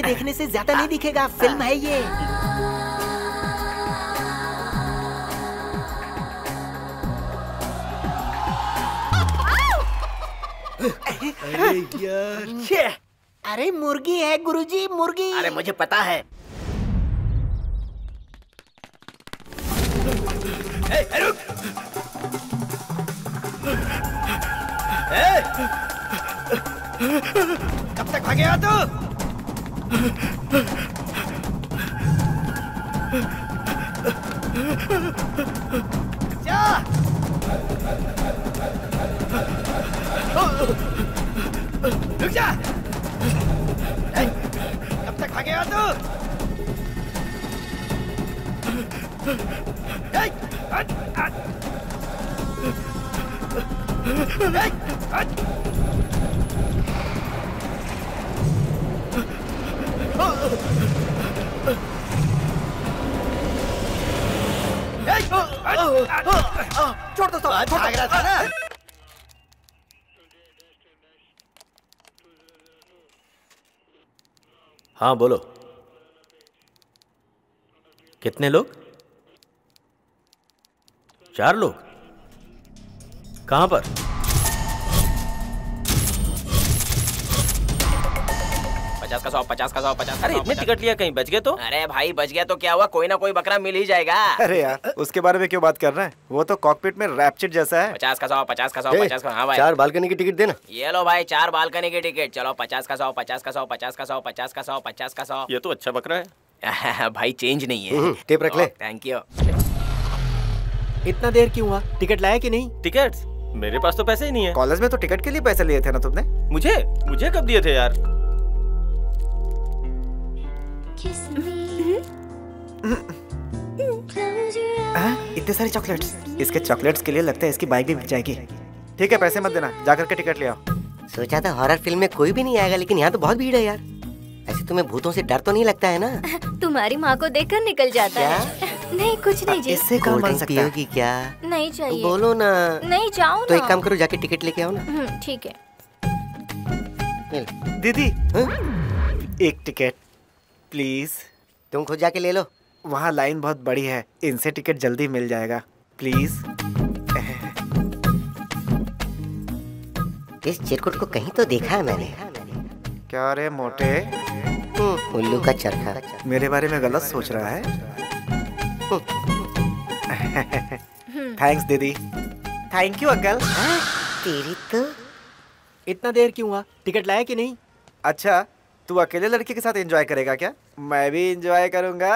देखने से ज्यादा नहीं दिखेगा, फिल्म है ये। अरे यार, अरे मुर्गी है गुरुजी, मुर्गी। अरे मुझे पता है। रुक। कब तक भागेगा तू? जा। रुक जा। कब तक भागेगा तू? छोड़ दो, भाग रहा था ना। हाँ बोलो, कितने लोग? 4 लोग? कहाँ पर? का 100, 50 का 100, 50 का 100। अरे इतने टिकट लिया, कहीं बच गए तो? अरे भाई बच गया तो क्या हुआ, कोई ना कोई बकरा मिल ही जाएगा। अरे यार उसके बारे में क्यों बात कर रहे हैं, वो तो कॉकपिट में रैप्चिट जैसा है। 50 का 100, 50 का 100, 50 का। हाँ भाई 4 बालकनी की टिकट देना। ये लो भाई 4 बालकनी की टिकट। चलो 50 का 100, 50 का 100, 50 का 100, 50 का 100, 50 का 100। ये तो अच्छा बकरा है। भाई चेंज नहीं है। टेप रख ले। Thank you. इतना देर क्यों हुआ? टिकट लाया कि नहीं? टिकट्स? मेरे पास तो पैसे ही नहीं है। कॉलेज में तो टिकट के लिए पैसे लिए थे ना तुमने? मुझे कब दिए थे यार? इतने सारे चॉकलेट्स, इसके चॉकलेट्स के लिए लगता है इसकी बाइक भी मिल जाएगी। ठीक है पैसे मत देना, जाकर के टिकट ले आओ। सोचा था हॉरर फिल्म में कोई भी नहीं आएगा, लेकिन यहाँ तो बहुत भीड़ है यार। ऐसे तुम्हें भूतों से डर तो नहीं लगता है ना? तुम्हारी माँ को देखकर निकल जाता है। नहीं कुछ नहीं जी। इससे काम बन सकता है। पियोगी क्या? नहीं चाहिए। बोलो ना। नहीं जाओ ना। तो एक काम करो, जाके टिकट लेके आओ ना। ठीक है। दीदी एक टिकट प्लीज। तुम खुद जाके ले लो। वहाँ लाइन बहुत बड़ी है, इनसे टिकट जल्दी मिल जाएगा प्लीज। इस चिरकुट को कहीं तो देखा है मैंने। क्या रे मोटे, उल्लू का चरखा। मेरे बारे में गलत सोच रहा है? थैंक्स दीदी। Thank you uncle. तेरी तो। इतना देर क्यों हुआ? टिकट लाया कि नहीं? अच्छा तू अकेले लड़के के साथ एंजॉय करेगा क्या? मैं भी एंजॉय करूंगा।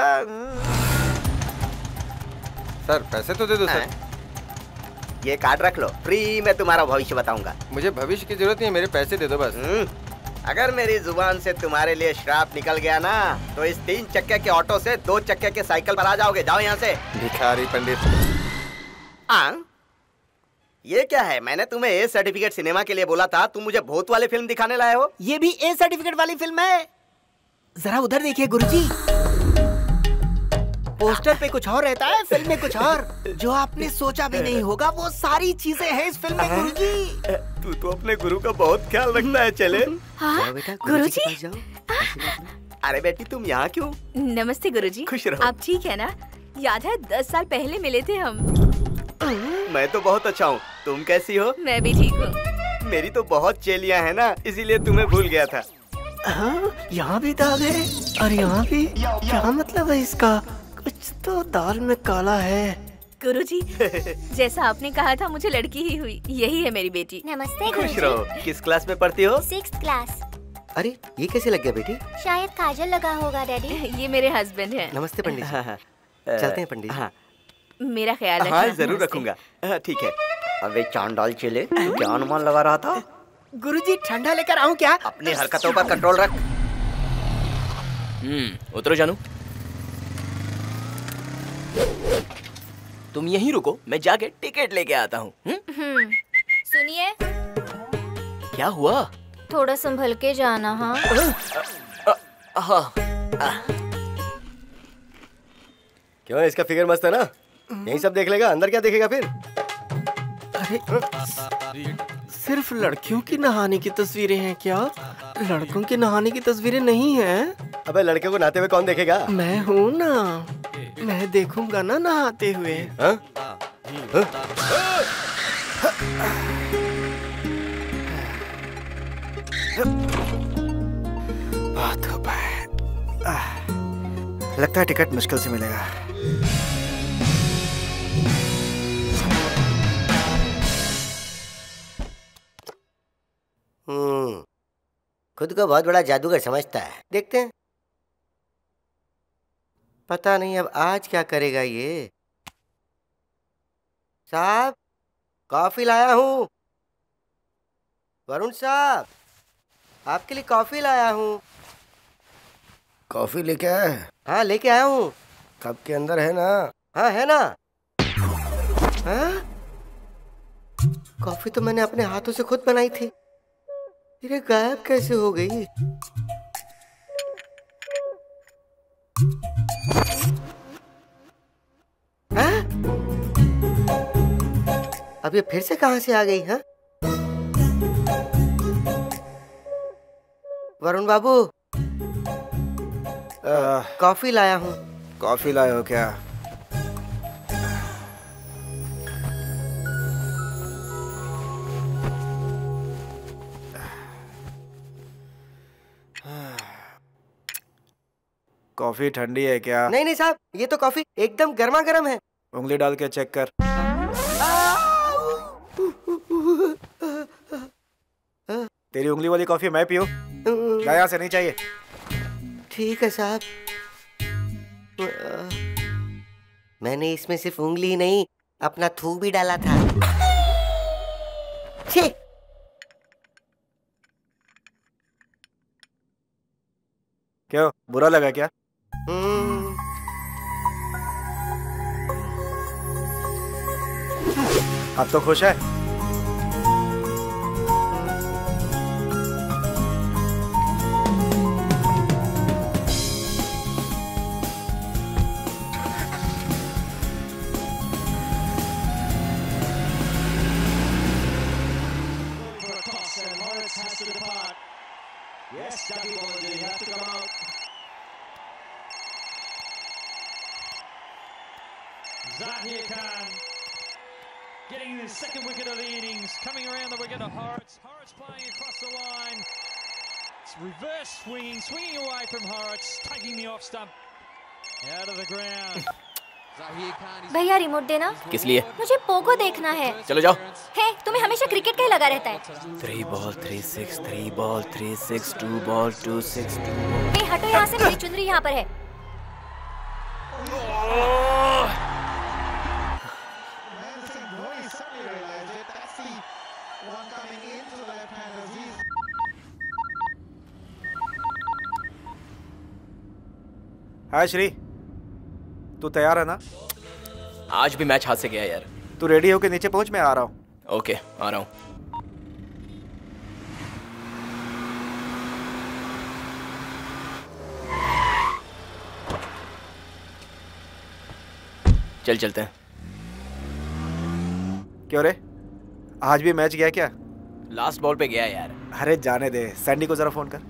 सर पैसे तो दे दो सर। ये कार्ड रख लो, फ्री में तुम्हारा भविष्य बताऊंगा। मुझे भविष्य की जरूरत नहीं है, मेरे पैसे दे दो बस। अगर मेरी जुबान से तुम्हारे लिए श्राप निकल गया ना, तो इस 3 चक्के के ऑटो से 2 चक्के के साइकिल पर आ जाओगे। जाओ यहाँ से। भिखारी पंडित। ये क्या है? मैंने तुम्हें ए सर्टिफिकेट सिनेमा के लिए बोला था, तुम मुझे भूत वाली फिल्म दिखाने लाए हो। ये भी ए सर्टिफिकेट वाली फिल्म है। जरा उधर देखिए गुरुजी, पोस्टर पे कुछ और रहता है, फिल्म में कुछ और। जो आपने सोचा भी नहीं होगा वो सारी चीजें हैं इस फिल्म में गुरुजी। तू तो अपने गुरु का बहुत ख्याल रखता है। चले बेटा गुरुजी। अरे बेटी तुम यहाँ क्यों? नमस्ते गुरुजी। खुश रहो। आप ठीक है ना? याद है 10 साल पहले मिले थे हम। मैं तो बहुत अच्छा हूँ, तुम कैसी हो? मैं भी ठीक हूँ। मेरी तो बहुत चेलियाँ हैं ना, इसीलिए तुम्हें भूल गया था। हाँ, यहाँ भी दाग है और यहाँ भी। क्या मतलब है इसका? कुछ तो दाल में काला है। गुरुजी जैसा आपने कहा था, मुझे लड़की ही हुई। यही है मेरी बेटी। नमस्ते खुश रहो। किस क्लास में पढ़ती हो? 6th class. अरे ये कैसे लग गया बेटी? शायद काजल लगा होगा डैडी। ये मेरे हस्बैंड हैं। नमस्ते पंडित जी। चलते हैं पंडित जी। मेरा ख्याल रखना। हाँ जरूर रखूंगा। ठीक है। अबे चांडाल चेले, तू क्या अनुमान लगा रहा था? गुरुजी ठंडा लेकर आऊं क्या? अपनी हरकतों पर कंट्रोल रख। उतरो जानू। तुम यहीं रुको, मैं जाके टिकट लेके आता हूँ। सुनिए। क्या हुआ? थोड़ा संभल के जाना। हाँ। क्यों, इसका फिगर मस्त है ना? यही सब देख लेगा, अंदर क्या देखेगा फिर? अरे सिर्फ लड़कियों की नहाने की तस्वीरें हैं क्या? लड़कों के नहाने की तस्वीरें नहीं हैं? अबे लड़के को नहाते हुए कौन देखेगा? मैं हूँ ना, मैं देखूंगा ना नहाते हुए। हाँ? बहुत हो पाए। लगता है टिकट मुश्किल से मिलेगा। खुद को बहुत बड़ा जादूगर समझता है। देखते हैं, पता नहीं अब आज क्या करेगा ये। साहब, कॉफी लाया हूँ। वरुण साहब, आपके लिए कॉफी लाया हूँ। कॉफी लेके आया? हाँ, लेके आया हूँ। कप के अंदर है ना? हाँ, है ना। हाँ? कॉफी तो मैंने अपने हाथों से खुद बनाई थी, फिर ये गायब कैसे हो गई? हाँ? अब ये फिर से कहां से आ गई? हाँ? वरुण बाबू, कॉफी लाया हूँ। कॉफी लाए हो क्या? कॉफी ठंडी है क्या? नहीं नहीं साहब, ये तो कॉफी एकदम गर्मा गर्म है। उंगली डाल के चेक कर। तेरी उंगली वाली कॉफी मैं पीऊं? दया से नहीं चाहिए। ठीक है साहब। मैंने इसमें सिर्फ उंगली ही नहीं, अपना थू भी डाला था। छी! क्यों, बुरा लगा क्या? अब तो खुश है? Yes, Dougie Bollinger, you have to come out. Zahir Khan getting the second wicket of the innings, coming around the wicket of Horrocks. Horrocks playing across the line. It's reverse swinging, swinging away from Horrocks, taking the off stump out of the ground. भैया remote देना। किस लिए? मुझे Pogo देखना है। चलो जाओ। है, तुम्हें हमेशा क्रिकेट का ही लगा रहता है। 3 बॉल 3 6, 3 बॉल 3 6, 2 बॉल 2 6, 2 हे, हटो यहाँ से, मेरी चुनरी यहाँ पर है। हाय श्री, तू तैयार है ना? आज भी मैच हाथ से गया यार। तू रेडी होके नीचे पहुंच, मैं आ रहा हूँ। ओके, आ रहा हूँ। चल चलते हैं। क्यों रे, आज भी मैच गया क्या? लास्ट बॉल पे गया यार। अरे जाने दे, सैंडी को जरा फोन कर।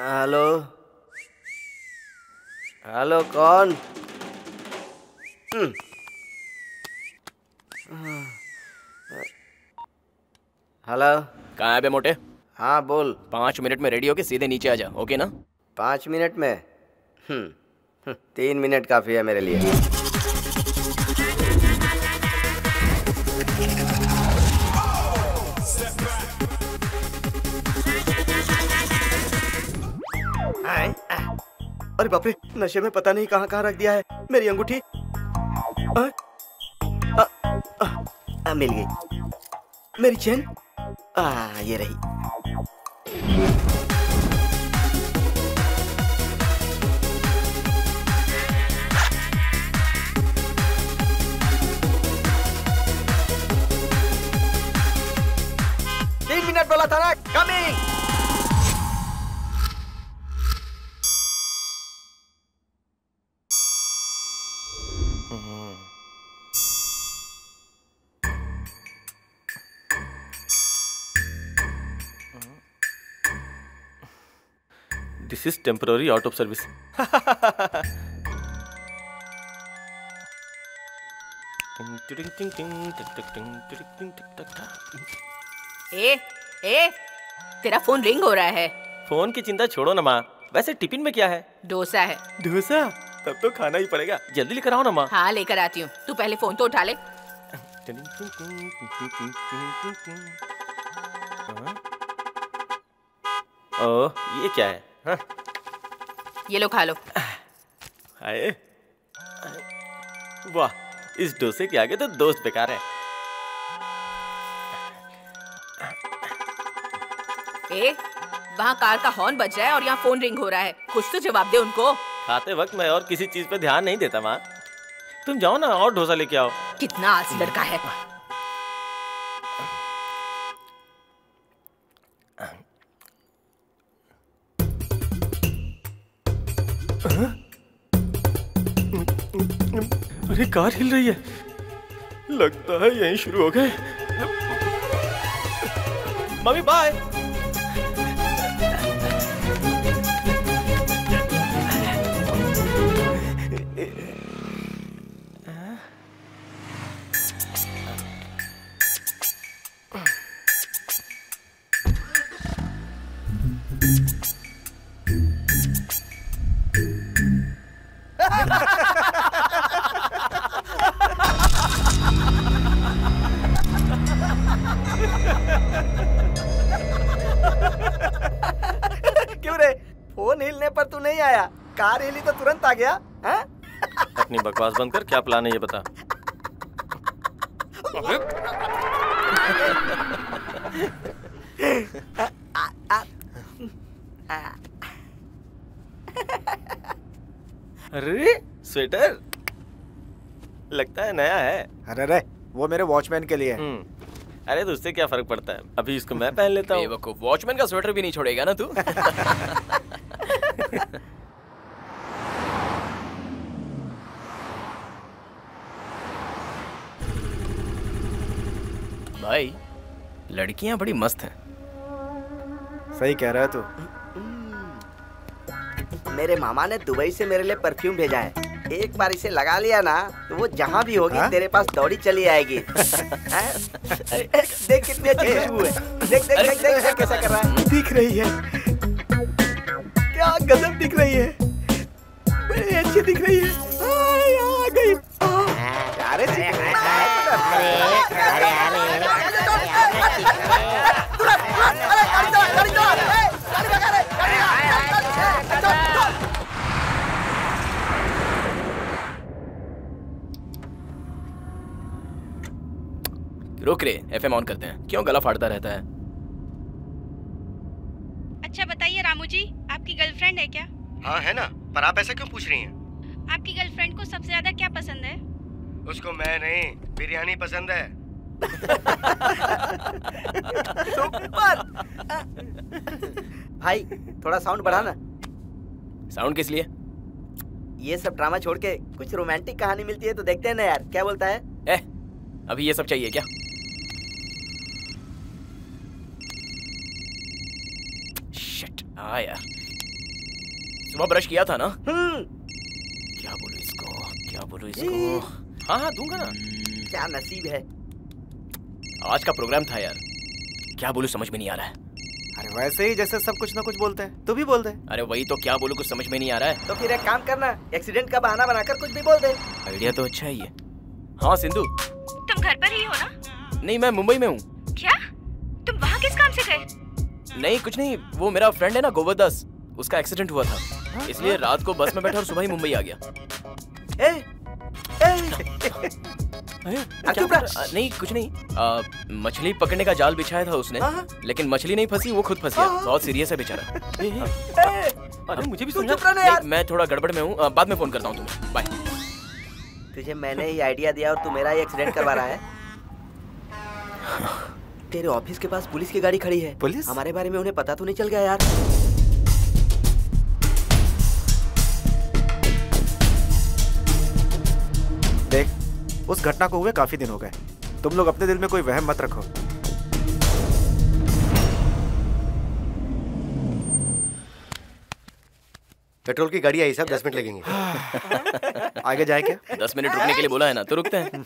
हेलो हेलो, कौन? हेलो, कहाँ है बे मोटे? हाँ बोल। 5 मिनट में रेडी होके सीधे नीचे आ जा, ओके ना? 5 मिनट में? 3 मिनट काफी है मेरे लिए। अरे बाप रे, नशे में पता नहीं कहाँ कहाँ रख दिया है मेरी अंगूठी। मिल गई मेरी चेन। ये रही। बोला था ना, coming. This is temporary out of service. ए, तेरा फोन रिंग हो रहा है। फोन की चिंता छोड़ो ना माँ। वैसे टिफिन में क्या है? डोसा है। डोसा? तब तो खाना ही पड़ेगा। जल्दी लेकर आओ ना माँ। हाँ लेकर आती हूँ, तू पहले फोन तो उठा ले। ओह, ये क्या है? हाँ? ये लो खा लो। आए, वाह, इस डोसे के आगे तो दोस्त बेकार है। वहाँ कार का हॉर्न बज रहा है और यहाँ फोन रिंग हो रहा है, कुछ तो जवाब दे उनको। खाते वक्त मैं और किसी चीज पे ध्यान नहीं देता माँ। तुम जाओ ना और डोसा लेके आओ। कितना आलसी लड़का है। अरे कार हिल रही है, लगता है यहीं शुरू हो गए। Mummy bye. क्यों रे, फोन हिलने पर तू नहीं आया, कार हिली तो तुरंत आ गया। हाँ? अपनी बकवास बंद कर, क्या प्लान है ये बता। अरे स्वेटर लगता है नया है। अरे वो मेरे वॉचमैन के लिए। अरे तो उससे क्या फर्क पड़ता है, अभी इसको मैं पहन लेता हूँ। बेवकूफ, वॉचमैन का स्वेटर भी नहीं छोड़ेगा ना तू। भाई लड़कियां बड़ी मस्त हैं। सही कह रहा है तू। मेरे मामा ने दुबई से मेरे लिए परफ्यूम भेजा है, एक बार इसे लगा लिया ना तो वो जहाँ भी होगी तेरे पास दौड़ी चली आएगी। देख कितनी अच्छी खुशबू है। देख देख देख देख देख कैसा कर रहा है। दिख रही है, क्या गजब दिख रही है, बड़ी अच्छी दिख रही है। आ गई। रुक रे, एफएम ऑन करते हैं। क्यों गला फाड़ता रहता है? अच्छा बताइए रामू जी, आपकी गर्लफ्रेंड है क्या? हाँ है ना, पर आप ऐसा क्यों पूछ रही हैं? आपकी गर्लफ्रेंड को सबसे ज्यादा क्या पसंद है? उसको मैं नहीं, बिरयानी पसंद है। सुपर। भाई थोड़ा साउंड बढ़ा ना। साउंड किस लिए? ये सब ड्रामा छोड़ के कुछ रोमांटिक कहानी मिलती है तो देखते हैं ना यार, क्या बोलता है? अभी ये सब चाहिए क्या? शिट, यार सुबह ब्रश किया था ना? क्या बोलूं इसको? हाँ दूंगा ना। क्या नसीब है। आज का प्रोग्राम था यार, क्या बोलूं समझ में नहीं आ रहा है। अरे वैसे ही जैसे सब कुछ ना कुछ बोलते हैं, तू भी बोल दे। अरे वही तो, क्या बोलूं कुछ समझ में नहीं आ रहा है। तो फिर एक काम करना, एक्सीडेंट का बहाना बनाकर कुछ भी बोल दे। आइडिया तो अच्छा ही है। हाँ सिंधु, तुम घर पर ही हो ना? नहीं मैं मुंबई में हूँ। क्या? तुम वहाँ किस काम से गए? नहीं कुछ नहीं, वो मेरा फ्रेंड है ना गोवर्धस, उसका एक्सीडेंट हुआ था, इसलिए रात को बस में बैठा और सुबह ही मुंबई आ गया। नहीं कुछ नहीं, मछली पकड़ने का जाल बिछाया था उसने, लेकिन मछली नहीं फंसी, वो खुद फंस गया। बहुत सीरियस है बेचारा। अरे मुझे भी समझा यार। मैं थोड़ा गड़बड़ में हूँ, बाद में फोन करता हूँ तुम्हें। बाय। तुझे मैंने ही आइडिया दिया और तू मेरा ही एक्सीडेंट करवा रहा है। तेरे ऑफिस के पास पुलिस की गाड़ी खड़ी है। पुलिस? हमारे बारे में उन्हें पता तो नहीं चल गया यार? देख, उस घटना को हुए काफी दिन हो गए। तुम लोग अपने दिल में कोई वहम मत रखो। पेट्रोल की गाड़ी आई साहब, 10 मिनट लगेंगे। आगे जाए क्या? 10 मिनट रुकने के लिए बोला है ना, तो रुकते हैं।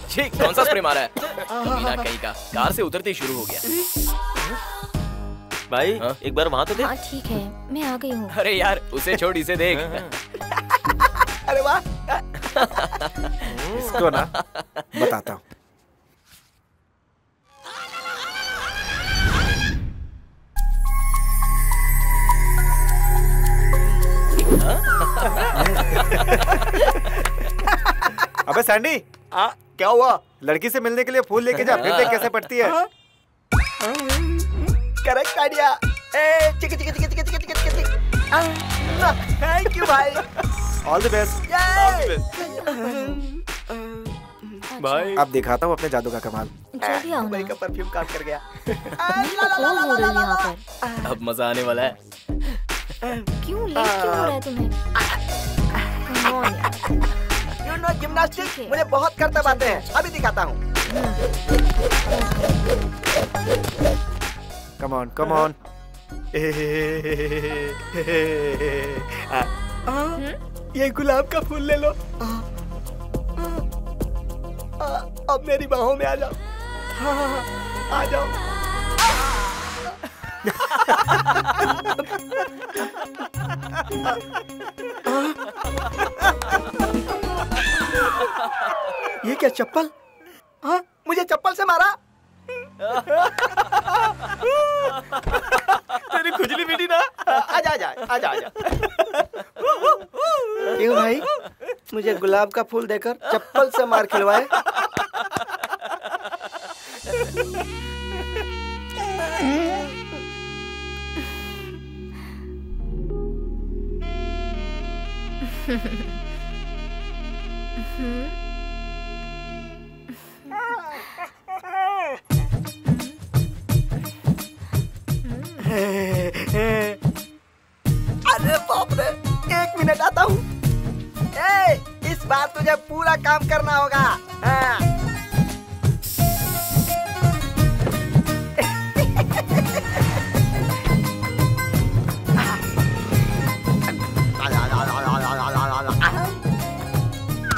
छी, कौन सा स्प्रे मारा है? मीना कहीं का कार से उतरते ही शुरू हो गया। भाई एक बार वहाँ तो देख। हाँ ठीक है, मैं आ गई हूँ। अरे यार उसे छोड़, इसे देख। अरे वाह। इसको ना बताता हूँ। अबे सैंडी, क्या हुआ? लड़की से मिलने के लिए फूल लेके जा, फिर देख कैसे पड़ती है। Correct idea. चिक चिक चिक चिक चिक चिक चिक। थैंक यू भाई। All the best. भाई अब दिखाता हूँ अपने जादू का कमाल। जल्दी आओ ना। का परफ्यूम काम कर गया। कौन हो रही है यहाँ पर? अब मजा आने वाला है। क्यों लेट क्यों हो रहा है तुम्हें? Come on यार। यू नो जिम्नास्टिक्स मुझे बहुत करतब आते हैं, अभी दिखाता हूँ। कम ऑन कम ऑन। ये गुलाब का फूल ले लो। अब मेरी बाहों में आ जाओ। आ जाओ। ये क्या चप्पल? हाँ, मुझे चप्पल से मारा। तेरी खुजली मिटी ना। आजा आजा आजा आजा। क्यों भाई, मुझे गुलाब का फूल देकर चप्पल से मार खिलवाए? अरे बाप रे, 1 मिनट आता हूँ। इस बार तुझे पूरा काम करना होगा। हाँ।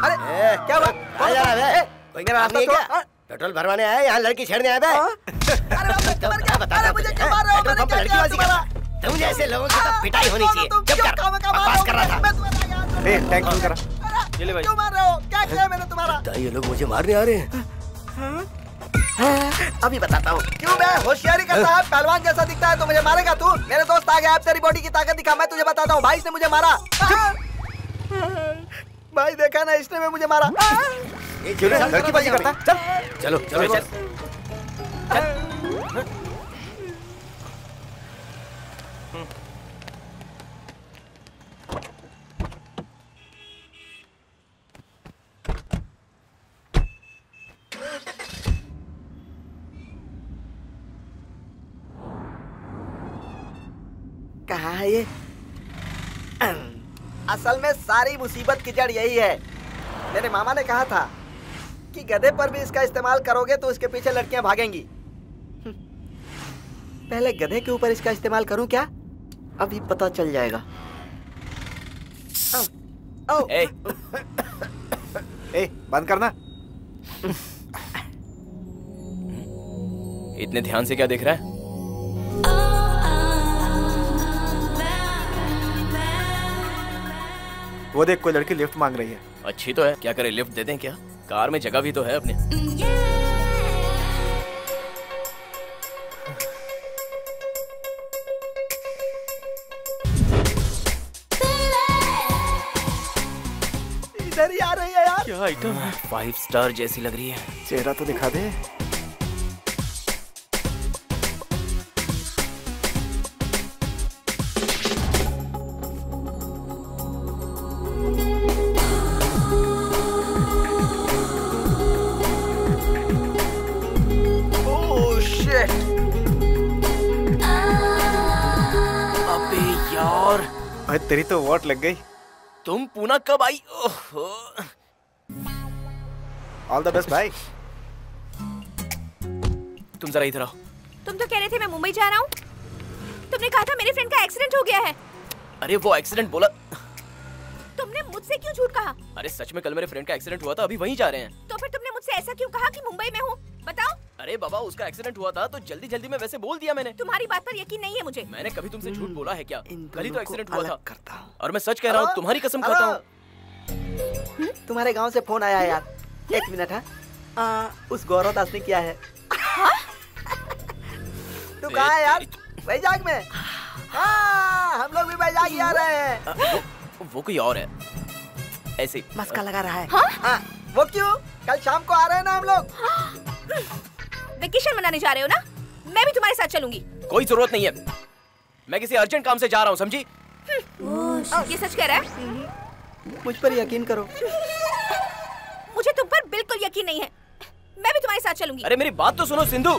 अरे क्या बात? कोई रास्ता नहीं है क्या? पेट्रोल भरवाने आए, यहाँ लड़की छेड़ने आए बे? अरे मुझे क्यों मार रहे हो? पेट्रोल पंप पे लड़की बाजी कर। तुम जैसे लोगों की तो पिटाई होनी चाहिए। जब कर बकवास कर रहा था। टैंक फुल करा। ये ले भाई। क्यों मार रहे हो? क्या किया मैंने तुम्हारा? ये लोग मुझे मारने आ रहे हैं। अभी बताता हूँ। क्यों मैं होशियारी करता है? पहलवान जैसा दिखता है तो मुझे मारेगा तू? मेरे दोस्त आ गया, अब तेरी बॉडी की ताकत दिखा। मैं तुझे बताता हूँ, भाई इसने मुझे मारा। भाई देखा ना, इसने में मुझे मारा। लड़की बाजी करता। चल चलो चलो चल। कहाँ है ये? असल में सारी मुसीबत की जड़ यही है। मेरे मामा ने कहा था कि गधे पर भी इसका इस्तेमाल करोगे तो इसके पीछे लड़कियां भागेंगी। पहले गधे के ऊपर इसका इस्तेमाल करूं क्या? अभी पता चल जाएगा। बंद करना। इतने ध्यान से क्या देख रहा है? वो देख, कोई लड़की लिफ्ट मांग रही है। अच्छी तो है, क्या करे, लिफ्ट दे दें क्या? कार में जगह भी तो है अपने। इधर ही आ रही है यार। क्या आइटम है? 5 स्टार जैसी लग रही है। चेहरा तो दिखा दे। अबे यार, तेरी तो वॉट लग गई। तुम पूना कब आई? ओहो। ऑल द बेस्ट भाई। तुम जरा इधर आओ। तुम तो कह रहे थे मैं मुंबई जा रहा हूँ। तुमने कहा था मेरे फ्रेंड का एक्सीडेंट हो गया है। अरे वो एक्सीडेंट बोला। तुमने मुझसे क्यों झूठ कहा? अरे सच में कल मेरे फ्रेंड का एक्सीडेंट हुआ था, अभी वहीं जा रहे हैं। तो फिर तुमने मुझसे ऐसा क्यों कहा कि मुंबई में हूँ? बताओ। अरे बाबा उसका एक्सीडेंट हुआ था तो जल्दी जल्दी में वैसे बोल दिया मैंने। तुम्हारी बात पर यकीन नहीं है मुझे। मैंने कभी तुमसे झूठ बोला है क्या? कल ही तो एक्सीडेंट हुआ था और मैं सच कह रहा हूँ, तुम्हारी कसम खाता हूँ। तुम्हारे गांव से फोन आया है यार। एक मिनट है। उस गौरव दास ने किया है। तू कहाँ है यार? वैजाग में। हाँ, हम लोग भी वैजाग ही आ रहे हैं। वो कोई और है ऐसे मस्का लगा रहा है। हाँ? वो क्यों? कल शाम को आ रहे हैं ना हम लोग। वेकेशन मनाने जा रहे हो ना? मैं भी तुम्हारे साथ चलूंगी। कोई जरूरत नहीं है, मैं किसी अर्जेंट काम से जा रहा हूँ, समझी? ये सच कह रहा है? मुझ पर यकीन करो। मुझे तुम पर बिल्कुल यकीन नहीं है। मैं भी तुम्हारे साथ चलूंगी। अरे मेरी बात तो सुनो सिंधु।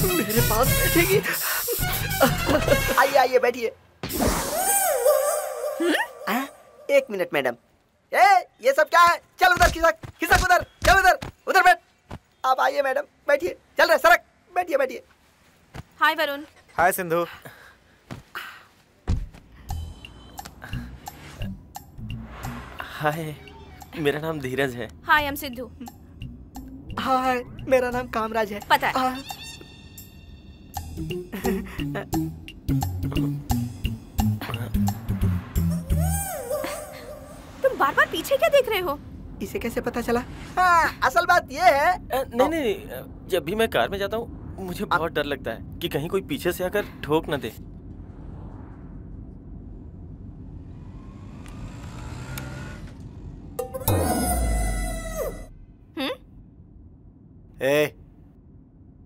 मेरे पास बैठेगी। आइए आइए बैठिए। एक मिनट मैडम। ये सब क्या है? चल उधर खिसक खिसक उधर। चल उधर उधर बैठ। आप आइए मैडम बैठिए। चल रहे सरक। बैठिए बैठिए। हाय वरुण। हाय सिंधु। हाय, मेरा नाम धीरज है। हाय आई एम सिंधु। हाय, मेरा नाम कामराज है। पता है। तुम बार बार पीछे क्या देख रहे हो? इसे कैसे पता चला? हाँ, असल बात ये है। नहीं नहीं, जब भी मैं कार में जाता हूँ मुझे बहुत डर लगता है कि कहीं कोई पीछे से आकर ठोक न दे।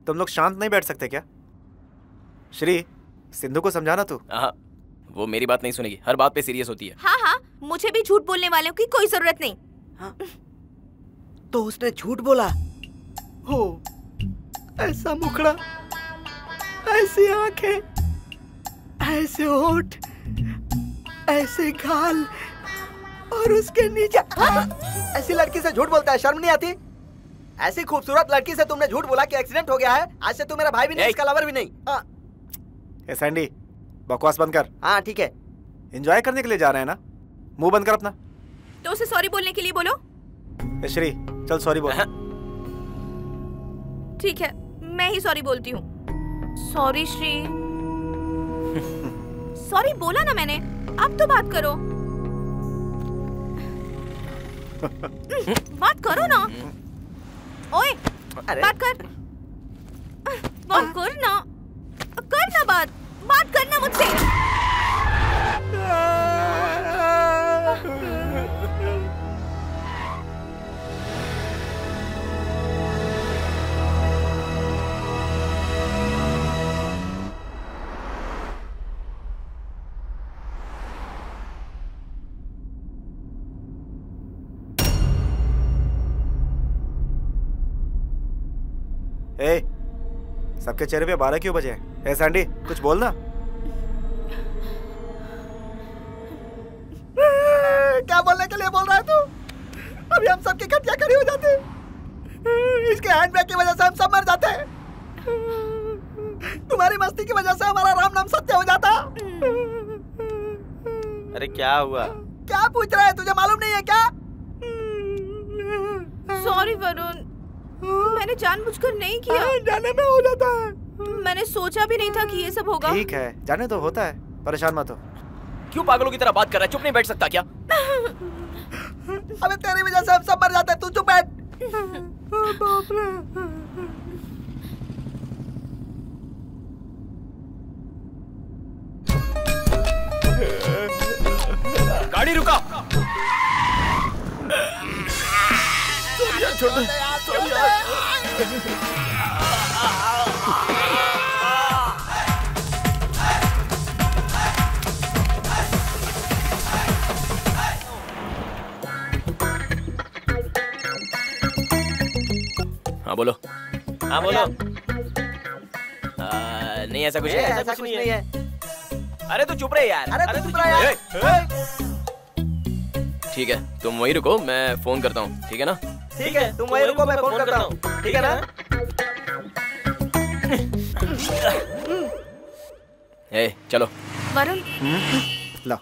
तुम लोग शांत नहीं बैठ सकते क्या? श्री, सिंधु को समझाना तू। हाँ, वो मेरी बात नहीं सुनेगी, हर बात पे सीरियस होती है। हाँ हाँ, मुझे भी झूठ बोलने वालों की कोई जरूरत नहीं। हाँ? तो उसने झूठ बोला हो। ऐसा मुखड़ा, ऐसी आंखें, ऐसे होठ, ऐसे गाल और उसके नीचे। हाँ? ऐसी लड़की से झूठ बोलता है, शर्म नहीं आती? ऐसी खूबसूरत लड़की से तुमने झूठ बोला कि एक्सीडेंट हो गया है। आज से तू मेरा भाई भी नहीं, इसका लवर भी नहीं। ए सैंडी, बकवास बंद कर। हाँ ठीक है। एंजॉय करने के लिए जा रहे हैं ना, मुंह बंद कर अपना। तो उसे सॉरी बोलने के लिए बोलो। ए श्री, चल सॉरी बोल। ठीक है, मैं ही सॉरी बोलती हूँ। सॉरी श्री। सॉरी बोला ना मैंने, अब तो बात करो। बात करो ना। ओए, बात कर। बात कर ना, करना बात करना मुझसे। सबके चेहरे पे 12 क्यों बजे हैं? ए सैंडी, कुछ बोल ना। क्या बोलने के लिए बोल रहा है तू? अभी हम सबकी घटिया खड़ी हो जाते। इसके हैंडब्रेक की वजह से हम सब मर जाते हैं। तुम्हारी मस्ती की वजह से हमारा राम नाम सत्य हो जाता। अरे क्या हुआ? क्या पूछ रहा है? तुझे मालूम नहीं है क्या? सॉरी वरुण, मैंने जानबूझकर नहीं किया। जाने में हो जाता है। मैंने सोचा भी नहीं था कि ये सब होगा। ठीक है, जाने तो होता है, परेशान मत हो। क्यों पागलों की तरह बात कर रहा है? चुप नहीं बैठ सकता क्या? अबे तेरी वजह से हम सब मर जाते हैं, तू चुप बैठ। बाप रे। गाड़ी रुका। हाँ बोलो। हाँ बोलो। नहीं ऐसा कुछ नहीं, ऐसा कुछ नहीं है। अरे तू चुप रहे यार। अरे तू चुप रहा यार। ठीक है तुम वहीं रुको, मैं फोन करता हूँ, ठीक है ना? ठीक है तुम वहीं रुको, मैं फोन करता हूँ, ठीक है ना? ए चलो। वरुण ला।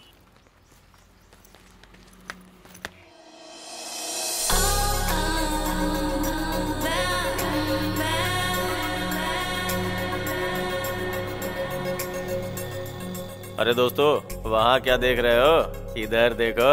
अरे दोस्तों, वहाँ क्या देख रहे हो? इधर देखो।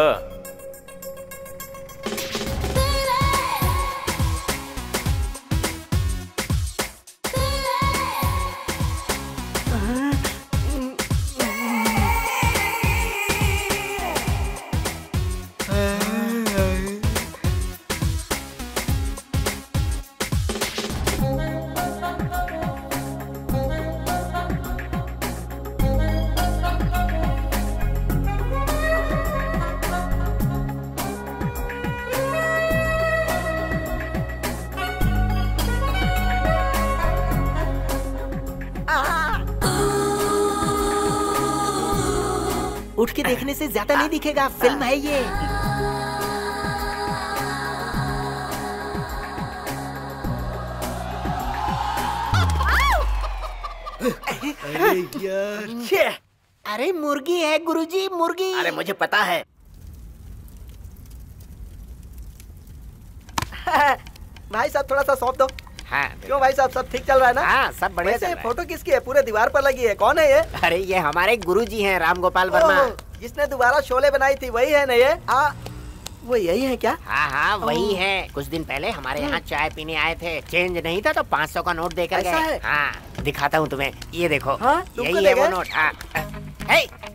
उठ के देखने से ज्यादा नहीं दिखेगा, फिल्म है ये। अरे यार, अरे मुर्गी है गुरुजी, मुर्गी। अरे मुझे पता है। भाई साहब थोड़ा सा सौंप दो। हाँ क्यों भाई साहब, सब ठीक चल रहा है ना? हाँ सब बढ़िया वैसे चल रहा है। फोटो किसकी है? पूरे दीवार पर लगी है, कौन है ये? अरे ये हमारे गुरुजी हैं, राम गोपाल वर्मा। जिसने दोबारा शोले बनाई थी वही है ना ये? वो यही है क्या? हाँ हाँ वही है। कुछ दिन पहले हमारे यहाँ चाय पीने आए थे, चेंज नहीं था तो 500 का नोट देकर गए। हाँ दिखाता हूँ तुम्हें, ये देखो। हाँ, यही है वो नोट। हाँ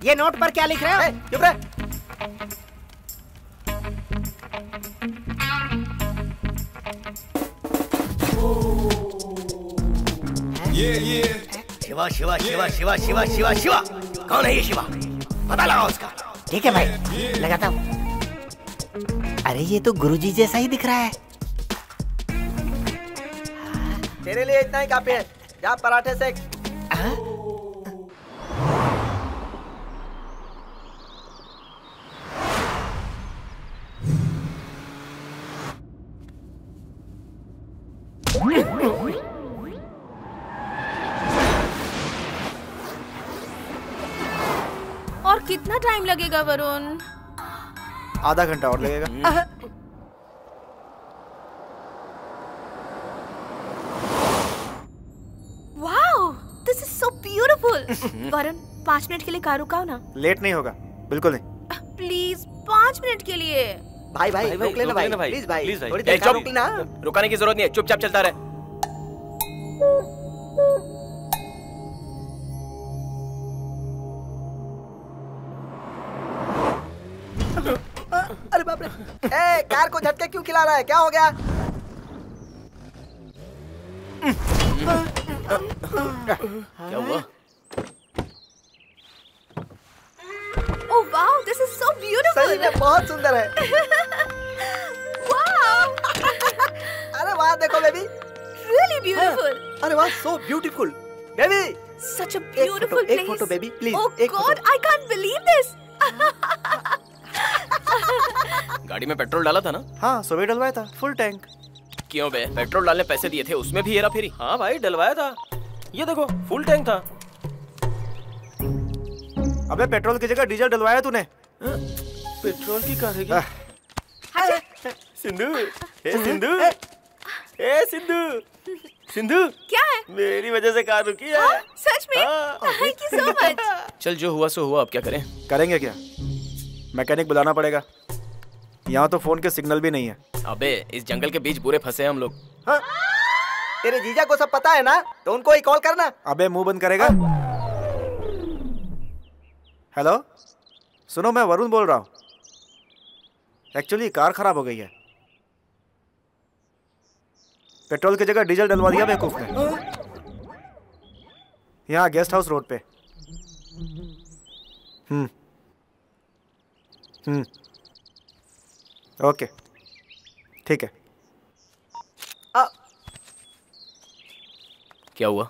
ये नोट पर क्या लिख रहे हो? चुप रहे। शिवा शिवा शिवा शिवा शिवा शिवा शिवा, कौन है ये शिवा? पता लगाओ उसका। ठीक है भाई, लगाता हूँ। अरे ये तो गुरुजी जैसा ही दिख रहा है। तेरे लिए इतना ही काफी है, जा पराठे सेक। और कितना टाइम लगेगा वरुण? आधा घंटा और लगेगा। Wow, this is so beautiful. Varun 5 minute के लिए कार रुकाओ ना। लेट नहीं होगा, बिल्कुल नहीं। प्लीज 5 मिनट के लिए। भाई रोक लेना भाई, प्लीज भाई, थोड़ी देर चुप, रुकना। रुकाने की जरूरत नहीं है, चुपचाप चलता रहे। अरे बाप रे, ए कार को झटके क्यों खिला रहा है? क्या हो गया? क्या हुआ? Oh wow, this is so beautiful. सही में बहुत सुंदर है। वाओ। अरे वाह देखो बेबी, रियली ब्यूटीफुल। अरे वाह, so beautiful baby. Such a beautiful place. एक photo baby please. Oh god, I can't believe this. गाड़ी में पेट्रोल डाला था ना? हाँ सुबह डलवाया था, फुल टैंक। क्यों बे, पेट्रोल डालने पैसे दिए थे, उसमें भी हेरा फेरी? हाँ भाई डलवाया था, ये देखो फुल टैंक था। अबे पेट्रोल की जगह डीजल डलवाया तूने। पेट्रोल की कार है क्या? सिंधु, ए सिंधु, ए सिंधु, सिंधु क्या है? मेरी वजह से कार रुकी है। सच में? Thank you so much. चल जो हुआ सो हुआ, अब क्या करें? करेंगे क्या, मैकेनिक बुलाना पड़ेगा। यहाँ तो फोन के सिग्नल भी नहीं है। अबे इस जंगल के बीच बुरे फंसे हैं हम लोग। हाँ? तेरे जीजा को सब पता है ना, तो उनको ही कॉल करना। अबे मुंह बंद करेगा? हेलो, सुनो मैं वरुण बोल रहा हूँ। एक्चुअली कार खराब हो गई है, पेट्रोल की जगह डीजल डलवा दिया बेवकूफ ने। यहाँ गेस्ट हाउस रोड पे। ओके ठीक है। क्या हुआ?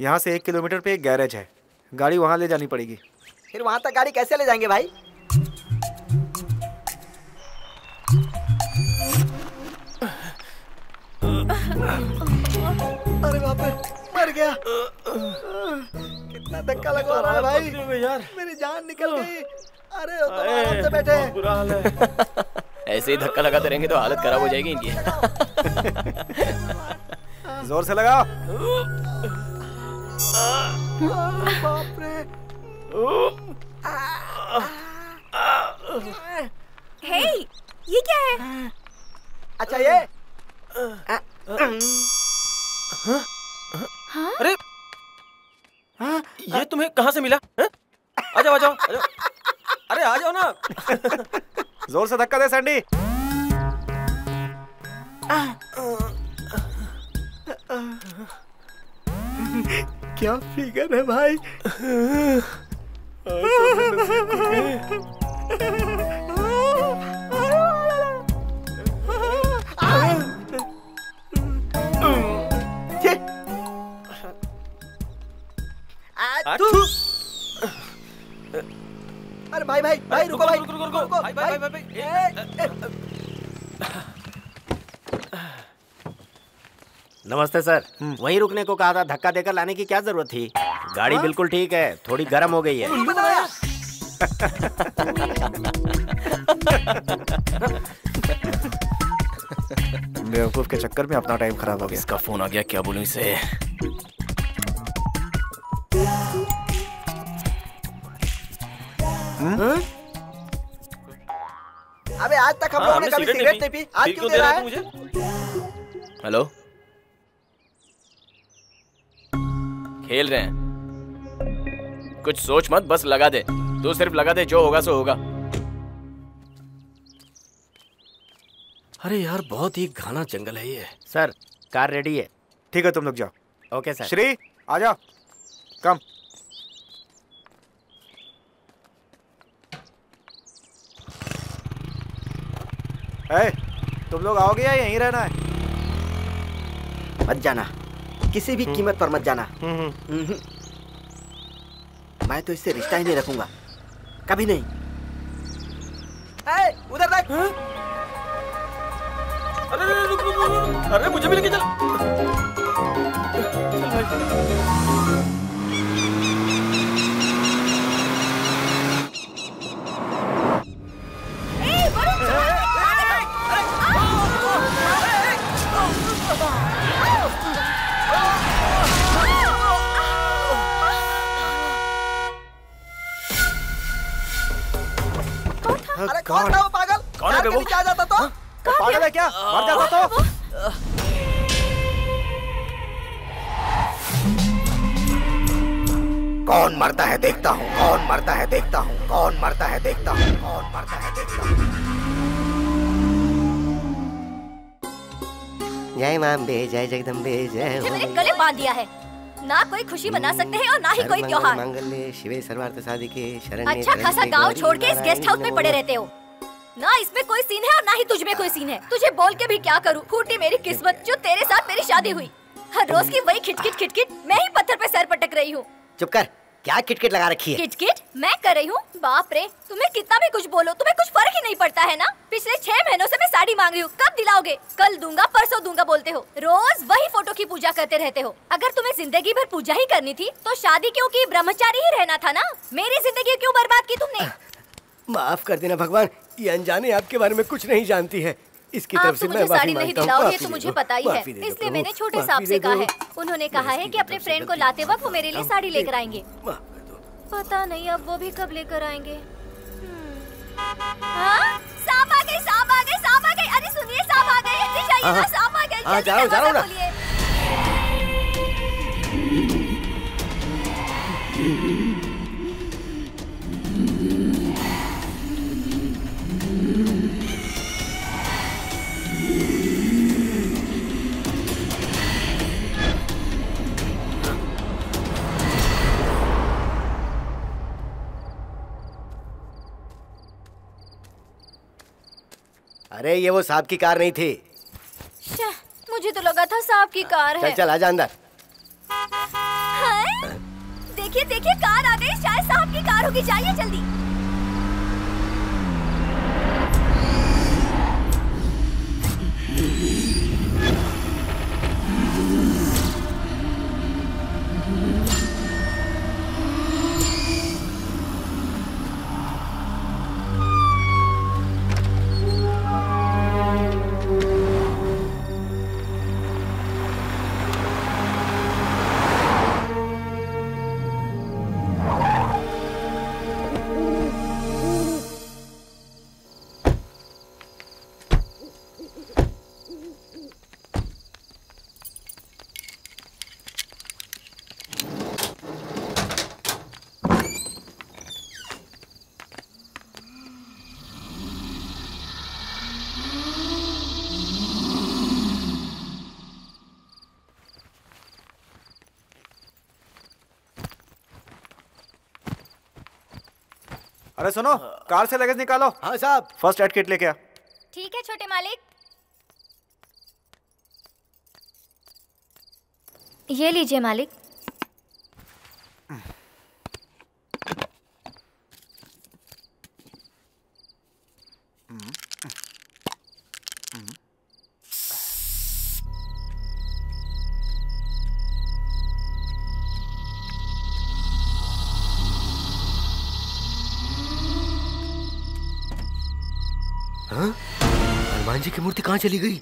यहाँ से 1 किलोमीटर पे एक गैरेज है, गाड़ी वहाँ ले जानी पड़ेगी। फिर वहाँ तक गाड़ी कैसे ले जाएंगे भाई? अरे बाप रे, मर गया। कितना धक्का लगवा रहा है भाई यार, मेरी जान निकल गई। अरे तो आराम से बैठे। बुरा हाल है। ऐसे ही धक्का लगाते रहेंगे तो हालत खराब हो जाएगी इनकी। जोर से लगाओ। बाप रे। हे, ये क्या है? अच्छा ये अरे ये तुम्हें कहाँ से मिला? आ जाओ आ जाओ आ जाओ। अरे आ जाओ ना। जोर से धक्का दे सैंडी। क्या फिगर है भाई। अरे भाई भाई भाई रुको भाई रुको भाई भाई भाई। नमस्ते सर। वहीं रुकने को कहा था, धक्का देकर लाने की क्या जरूरत थी? गाड़ी बिल्कुल ठीक है, थोड़ी गर्म हो गई है। बेवकूफ के चक्कर में अपना टाइम खराब हो गया। इसका फोन आ गया, क्या बोलूं इसे? अबे आज तक हम लोगों ने कभी सिगरेट नहीं पी, आज क्यों दे रहा है? हेलो, खेल रहे हैं? कुछ सोच मत, बस लगा दे। तू सिर्फ लगा दे, जो होगा सो होगा। अरे यार बहुत ही घना जंगल है ये। सर कार रेडी है। ठीक है तुम लोग जाओ। Okay sir. श्री आ जाओ, कम। तुम लोग आओगे या यहीं रहना है? मत जाना, किसी भी कीमत पर मत जाना। मैं तो इससे रिश्ता ही नहीं रखूंगा, कभी नहीं। उधर देख। अरे रुक रुक रुक, अरे मुझे भी लेके चल। अरे कौन था वो पागल? कौन है वो? आ जाता तो पागल है क्या? मर जाता तो। कौन मरता है देखता हूँ, कौन मरता है देखता हूँ, कौन मरता है देखता हूँ, कौन मरता है देखता हूँ। जय मांबे, जय जगदम्बे, जय हो। मेरे गले बांध दिया है। ना कोई खुशी मना सकते हैं और ना ही कोई त्योहार। मंगल्य शिवे सर्वार्थ साधिके शरण्ये। अच्छा खासा गांव छोड़ के इस गेस्ट हाउस में पड़े रहते हो। ना इसमें कोई सीन है और ना ही तुझ में कोई सीन है। तुझे बोल के भी क्या करूं? फूटी मेरी किस्मत जो तेरे साथ मेरी शादी हुई। हर रोज की वही खिटखिट खिटखिट, मैं ही पत्थर पे सर पटक रही हूँ। चुप कर, क्या किटकिट लगा रखी है? किटकिट मैं कर रही हूँ? बाप रे, तुम्हें कितना भी कुछ बोलो तुम्हें कुछ फर्क ही नहीं पड़ता है ना। पिछले 6 महीनों से मैं साड़ी मांग रही हूँ, कब दिलाओगे? कल दूंगा, परसों दूंगा बोलते हो। रोज वही फोटो की पूजा करते रहते हो। अगर तुम्हें जिंदगी भर पूजा ही करनी थी तो शादी क्यों की? ब्रह्मचारी ही रहना था ना। मेरी जिंदगी क्यों बर्बाद की तुमने? माफ कर देना भगवान, ये अनजाने आपके बारे में कुछ नहीं जानती है। इसकी तरफ से मैं साड़ी नहीं दिलाओगे तो मुझे पता ही है, इसलिए मैंने छोटे साहब से कहा है। उन्होंने कहा है कि अपने फ्रेंड को लाते वक्त वो मेरे लिए साड़ी लेकर आएंगे। पता नहीं अब वो भी कब लेकर आएंगे। सांप आ गए, सांप आ गए, सांप आ गए। अरे सुनिए, सांप आ गए, सांप आ गए। जाओ जाओ ना। अरे ये वो सांप की कार नहीं थी। मुझे तो लगा था सांप की कार है। चल चल आजा अंदर। देखिए देखिए, कार आ गई, शायद साहब की कार होगी, जाइए जल्दी। अरे सुनो, कार से लगेज निकालो। हाँ साहब। फर्स्ट एड किट लेके आ। ठीक है छोटे मालिक। ये लीजिए मालिक। हाँ? हनुमान जी की मूर्ति कहाँ चली गई?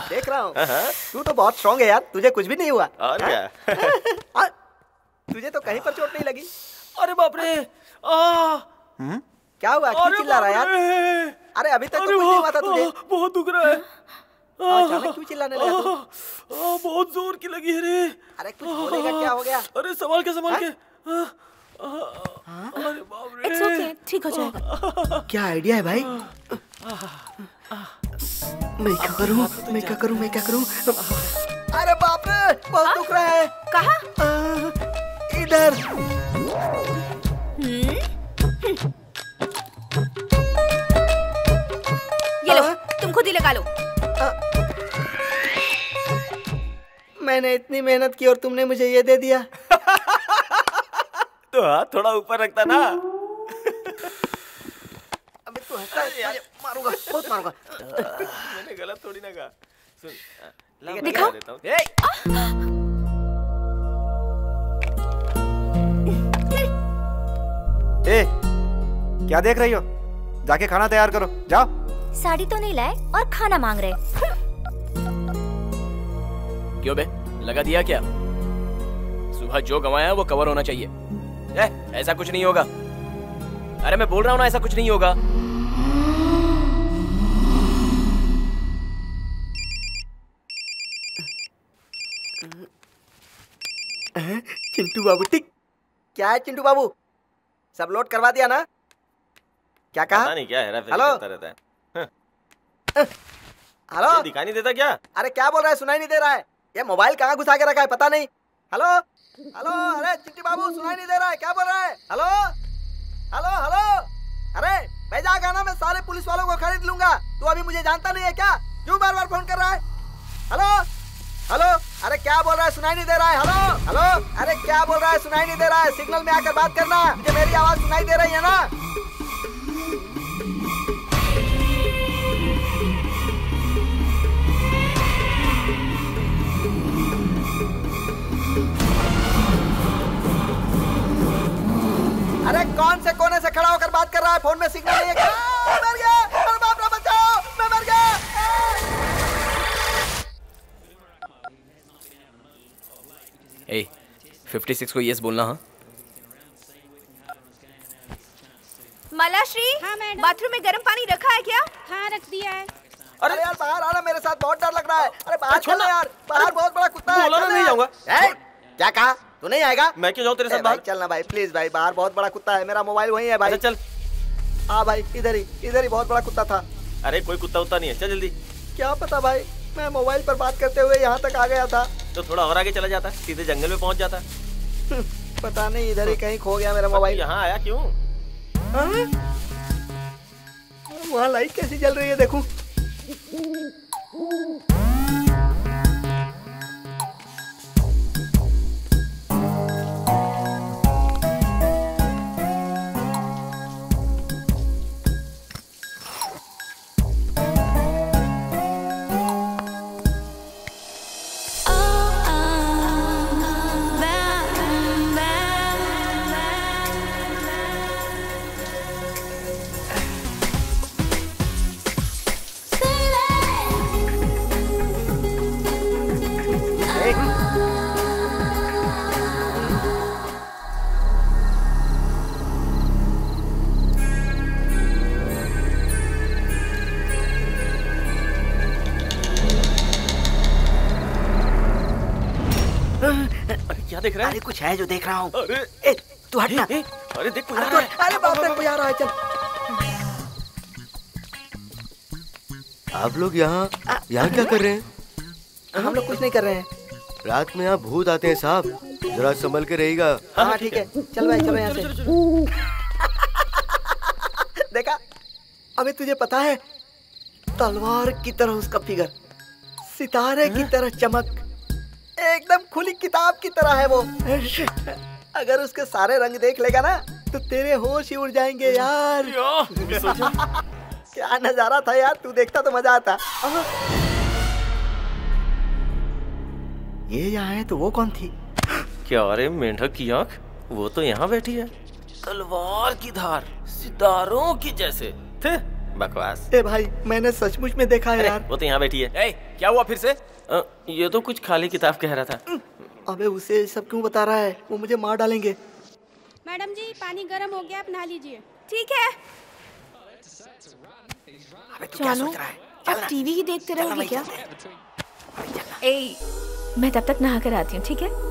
देख रहा हूँ तू तो बहुत स्ट्रांग है यार, तुझे कुछ भी नहीं हुआ। और क्या? तुझे तो कहीं पर चोट नहीं लगी। अरे बाप रे! क्या हुआ? क्यों चिल्ला रहा है यार? अरे अभी तक तो कुछ नहीं हुआ था तुझे। बहुत दुख रहा है। अचानक क्यों चिल्लाने लगा तू? बहुत जोर की लगी है रे। अरे कुछ बोलेगा, क्या हो गया? अरे संभाल के अरे बाप रे। It's okay, ठीक हो जाएगा। क्या आइडिया है भाई? मैं क्या करूं? अरे बाप रे, बहुत दुख रहा है। कहाँ? इधर। ये लो, तुम खुद ही लगा लो। मैंने इतनी मेहनत की और तुमने मुझे ये दे दिया। तो हाथ थोड़ा ऊपर रखता ना। अबे तू हंसता है, मारूंगा, बहुत मारूंगा। मैंने गलत थोड़ी ना कहा। सुन, दिखाओ। क्या देख रही हो? जाके खाना तैयार करो, जाओ। साड़ी तो नहीं लाए और खाना मांग रहे। क्यों बे, लगा दिया क्या? सुबह जो कमाया वो कवर होना चाहिए। ऐसा कुछ नहीं होगा। अरे मैं बोल रहा हूँ ना, ऐसा कुछ नहीं होगा। चिंटू बाबू टिक। क्या है चिंटू बाबू? सब लोड करवा दिया ना? क्या कहा? पता नहीं क्या है, हेलो? करता रहता है। हेलो? दिखाई नहीं देता क्या? अरे क्या बोल रहा है, सुनाई नहीं दे रहा है। ये मोबाइल कहाँ घुसा के रखा है पता नहीं। हेलो हेलो, अरे चिंटू बाबू सुनाई नहीं दे रहा है, क्या बोल रहा है? हेलो हेलो हेलो, अरे मैं जाकर ना, मैं सारे पुलिस वालों को खरीद लूंगा। तू अभी मुझे जानता नहीं है क्या? क्यों बार बार फोन कर रहा है? हेलो हेलो, अरे क्या बोल रहा है, सुनाई नहीं दे रहा है। हेलो हेलो, अरे क्या बोल रहा है, सुनाई नहीं दे रहा है। सिग्नल में आकर बात करना, मुझे मेरी आवाज सुनाई दे रही है ना? अरे कौन से कोने से खड़ा होकर बात कर रहा है? फोन में सिग्नल नहीं है क्या? मैं मर गया, अरे बाप रे, बचाओ, मैं मर गया। ए, 56 को यस बोलना। हाँ मालाश्री, हाँ मैडम। बाथरूम में गर्म पानी रखा है क्या? हाँ रख दिया है। अरे यार बाहर आना, मेरे साथ बहुत डर लग रहा है। अरे बाहर चलना यार, बाहर बहुत बड़ा कुत्ता है। बोला ना नहीं जाऊंगा। क्या कहा? तू नहीं आएगा? मैं क्यों जाऊँ तेरे साथ बाहर? चलना भाई प्लीज भाई, बाहर बहुत बड़ा कुत्ता है। मेरा मोबाइल वहीं है भाई। चल। हाँ भाई, इधर ही बहुत बड़ा कुत्ता था। अरे कोई कुत्ता उत्ता नहीं है, चल जल्दी। क्या पता भाई, मैं मोबाइल पर बात करते हुए यहाँ तक आ गया था। तो थोड़ा और आगे चला जाता, सीधे जंगल में पहुंच जाता। पता नहीं इधर ही कहीं खो गया मेरा मोबाइल। यहाँ आया क्यों? वहाँ लाइट कैसी जल रही है देखूं। क्या देख रहा है? अरे कुछ है जो देख रहा हूँ। अरे तू हटना। अरे देख अरे बाप रे, कोई आ रहा है। चल आप लोग यहाँ क्या कर रहे हैं? हम लोग कुछ नहीं कर रहे हैं। रात में यहाँ भूत आते हैं साहब, जरा संभल के रहिएगा। हाँ ठीक है, चल भाई चलो यहाँ से। देखा, अबे तुझे पता है तलवार की तरह उसका फिगर, सितारे की तरह चमक, एकदम खुली किताब की तरह है वो। अगर उसके सारे रंग देख लेगा ना तो तेरे होश ही उड़ जाएंगे यार। क्या नजारा था यार, तू देखता तो मजा आता। ये यहाँ है तो वो कौन थी? क्या? अरे मेंढक की आंख, वो तो यहाँ बैठी है। तलवार की धार सितारों की जैसे थे। बकवास। ए भाई, मैंने सचमुच में देखा है यार। वो तो यहाँ बैठी है। क्या हुआ फिर से? ये तो कुछ खाली किताब कह रहा था। अबे उसे सब क्यों बता रहा है? वो मुझे मार डालेंगे। मैडम जी, पानी गर्म हो गया, आप नहा लीजिए। ठीक है। अबे तू क्या सोच रहा है? आप टीवी ही देखते रहोगे क्या? ए, मैं तब तक नहा कर आती हूँ, ठीक है?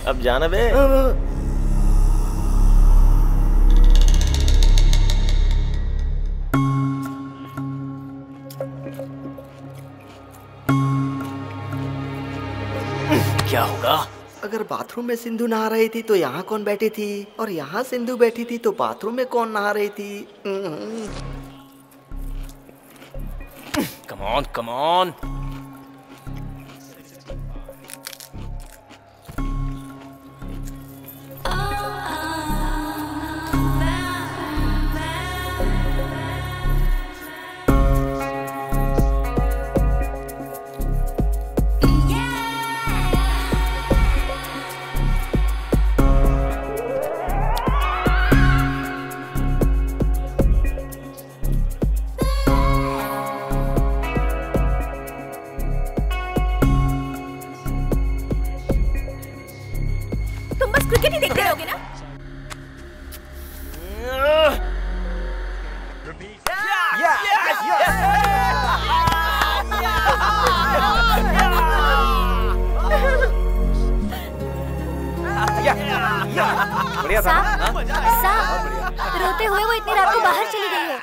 अब जाना बे। क्या होगा? अगर बाथरूम में सिंधु नहा रही थी तो यहाँ कौन बैठी थी, और यहाँ सिंधु बैठी थी तो बाथरूम में कौन नहा रही थी? Come on, come on. Cricket ही देखते रहोगे ना? बढ़िया था ना? रोते हुए वो इतनी रात को बाहर चली गई है।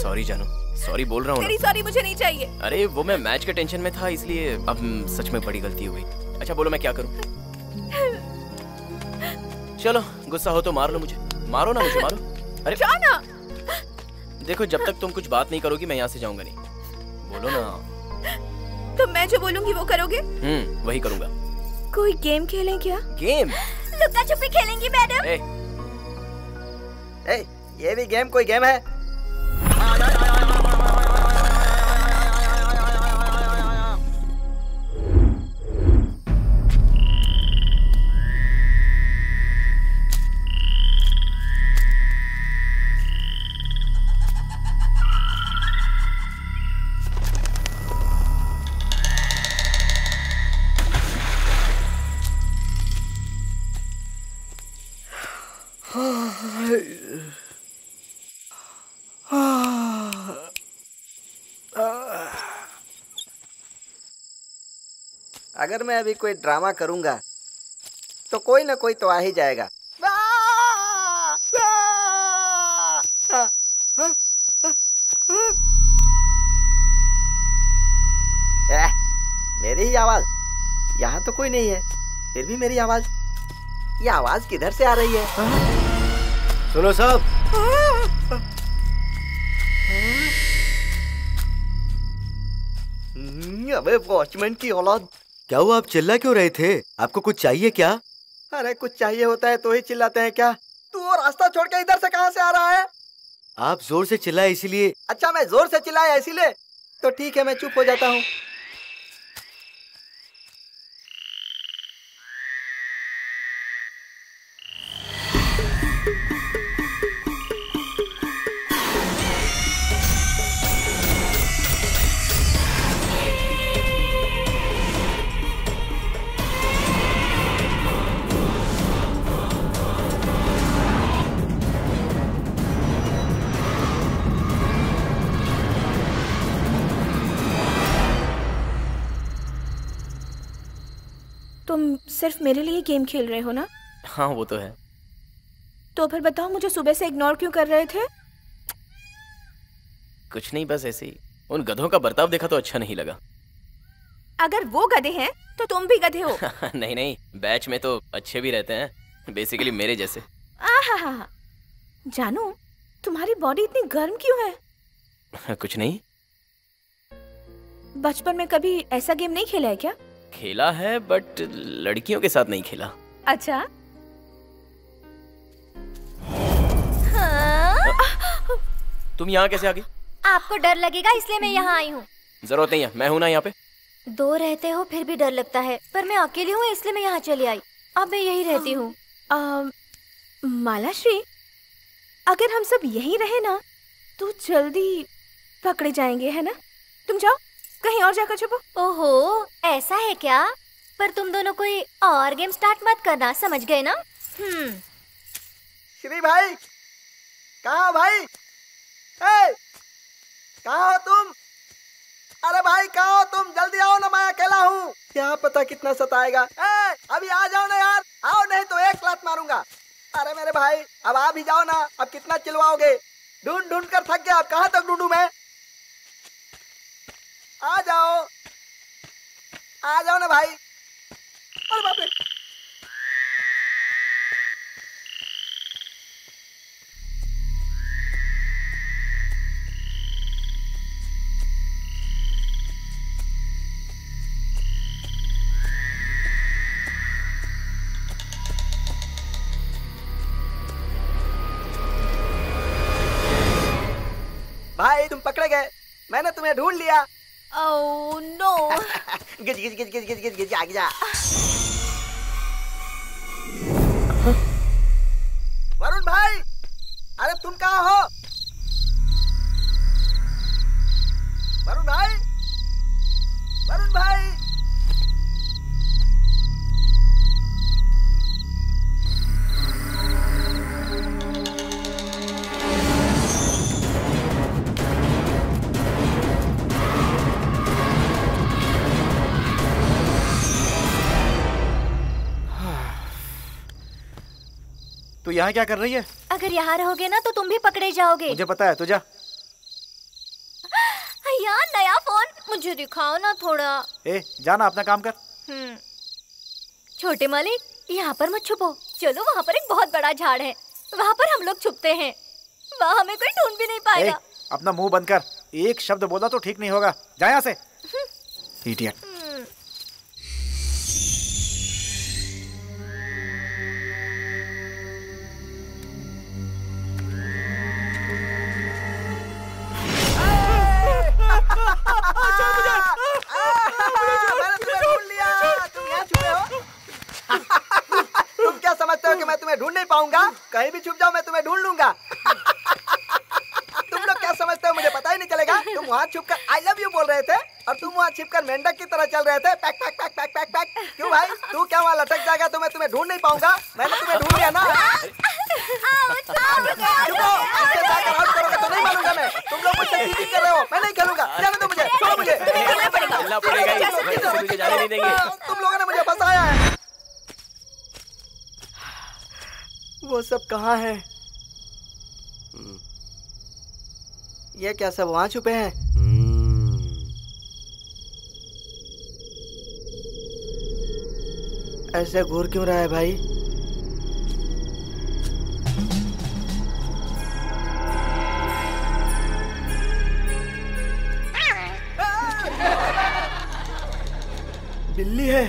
सॉरी जानू, सॉरी बोल रहा हूँ। तेरी सॉरी मुझे नहीं चाहिए। अरे वो मैं मैच के टेंशन में था, इसलिए अब सच में बड़ी गलती हुई। अच्छा बोलो मैं क्या करूँ? चलो गुस्सा हो तो मार लो मुझे, मारो ना मुझे, मारो। अरे जाना। देखो जब तक तुम कुछ बात नहीं करोगी मैं यहाँ से जाऊंगा नहीं। बोलो ना। तो मैं जो बोलूंगी वो करोगे? वही करूंगा। कोई गेम खेलें क्या? गेम? लुका छुपी खेलेंगी मैडम। ये भी गेम कोई गेम है? अगर मैं अभी कोई ड्रामा करूंगा तो कोई ना कोई तो आ ही जाएगा। मेरी ही आवाज, यहाँ तो कोई नहीं है, फिर भी मेरी आवाज, ये आवाज किधर से आ रही है? सुनो साहब, अबे वॉचमैन की औलाद, क्या हुआ? आप चिल्ला क्यों रहे थे? आपको कुछ चाहिए क्या? अरे कुछ चाहिए होता है तो ही चिल्लाते हैं क्या? तू वो रास्ता छोड़ के इधर से कहाँ से आ रहा है? आप जोर से चिल्लाए इसीलिए। अच्छा, मैं जोर से चिल्लाया इसीलिए? तो ठीक है, मैं चुप हो जाता हूँ। तुम सिर्फ मेरे लिए गेम खेल रहे हो ना? हाँ वो तो है। तो फिर बताओ, मुझे सुबह से इग्नोर क्यों कर रहे थे? कुछ नहीं, बस ऐसे ही। उन गधों का बर्ताव देखा तो अच्छा नहीं लगा। अगर वो गधे हैं तो तुम भी गधे हो। नहीं नहीं, बैच में तो अच्छे भी रहते हैं, बेसिकली मेरे जैसे। आहा, जानू तुम्हारी बॉडी इतनी गर्म क्यों है? कुछ नहीं। बचपन में कभी ऐसा गेम नहीं खेला है क्या? खेला है, बट लड़कियों के साथ नहीं खेला। अच्छा। हाँ? तुम यहाँ कैसे आ गई? आपको डर लगेगा इसलिए मैं यहाँ आई हूँ। जरूरत नहीं है, मैं हूँ ना यहाँ पे। दो रहते हो फिर भी डर लगता है, पर मैं अकेली हूँ इसलिए मैं यहाँ चली आई। अब मैं यही रहती हूँ। मालाश्री, अगर हम सब यहीं रहे ना तो जल्दी पकड़े जाएंगे, है ना? तुम जाओ कहीं और जाकर छुपो। ओहो, ऐसा है क्या? पर तुम दोनों कोई और गेम स्टार्ट मत करना, समझ गए ना? श्री भाई, कहाँ हो भाई? कहाँ हो तुम? अरे भाई कहाँ हो तुम? जल्दी आओ ना, मैं अकेला हूँ। क्या पता कितना सताएगा। अभी आ जाओ ना यार, आओ नहीं तो एक लात मारूंगा। अरे मेरे भाई, अब आ भी जाओ ना, अब कितना चिल्लाओगे? ढूंढ ढूंढ कर थक गया, अब कहाँ तक ढूंढूं मैं? आ जाओ ना भाई। अरे बाप रे, भाई तुम पकड़े गए, मैंने तुम्हें ढूंढ लिया। Oh no. गिज गिज गिज गिज गिज गिज गिज आगे जा। वरुण भाई, अरे तुम कहाँ हो? वरुण भाई, वरुण भाई। तू यहाँ क्या कर रही है? अगर यहाँ रहोगे ना तो तुम भी पकड़े जाओगे। मुझे पता है, तू जा। यार नया फोन मुझे दिखाओ ना थोड़ा। जाना, अपना काम कर। छोटे मालिक, यहाँ पर मत छुपो, चलो वहाँ पर एक बहुत बड़ा झाड़ है, वहाँ पर हम लोग छुपते हैं, वहाँ हमें कोई ढूंढ भी नहीं पाएगा। अपना मुंह बंद कर, एक शब्द बोला तो ठीक नहीं होगा। जा यहाँ से, इडियट। मैंने तुम्हें ढूंढ लिया, तुम यहाँ छुपे हो। तुम क्या समझते हो कि मैं तुम्हें ढूंढ नहीं पाऊंगा? कहीं भी छुप जाओ, मैं तुम्हें ढूंढ लूंगा। तुम लोग क्या समझते हो, मुझे पता ही नहीं चलेगा? तुम वहाँ छुपकर आई लव यू बोल रहे थे और तुम वहाँ छिपकर मेंढक की तरह चल रहे थे, pack pack pack pack pack pack. क्यों भाई, तू क्या वहाँ लटक जाएगा तो मैं तुम्हें ढूंढ नहीं पाऊंगा? मैंने तुम्हें ढूंढ लिया ना। तो नहीं मानूंगा मैं, तुम लोग मुझसे चीटिंग कर रहे हो। मैं नहीं खेलूंगा, जाने दो मुझे, छोड़ो मुझे। जाने नहीं देंगे। तुम लोगों ने मुझे फंसाया है। वो सब कहाँ है? ये क्या सब वहाँ छुपे हैं? ऐसे घूर क्यों रहा है भाई? बिल्ली है।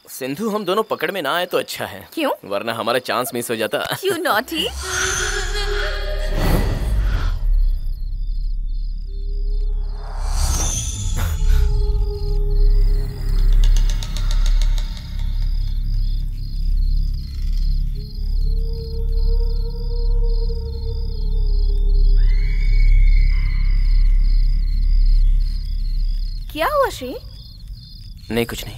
सिंधु, हम दोनों पकड़ में ना आए तो अच्छा है। क्यों? वरना हमारा चांस मिस हो जाता। You naughty? क्या हुआ श्री? नहीं, कुछ नहीं।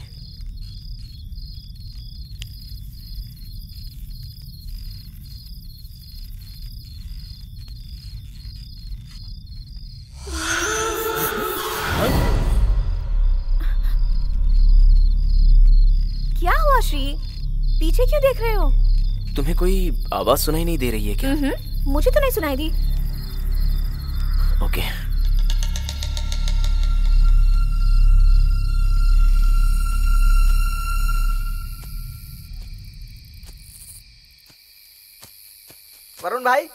क्या हुआ श्री? पीछे क्यों देख रहे हो? तुम्हें कोई आवाज सुनाई नहीं दे रही है क्या? मुझे तो नहीं सुनाई दी। ओके। वरुण भाई,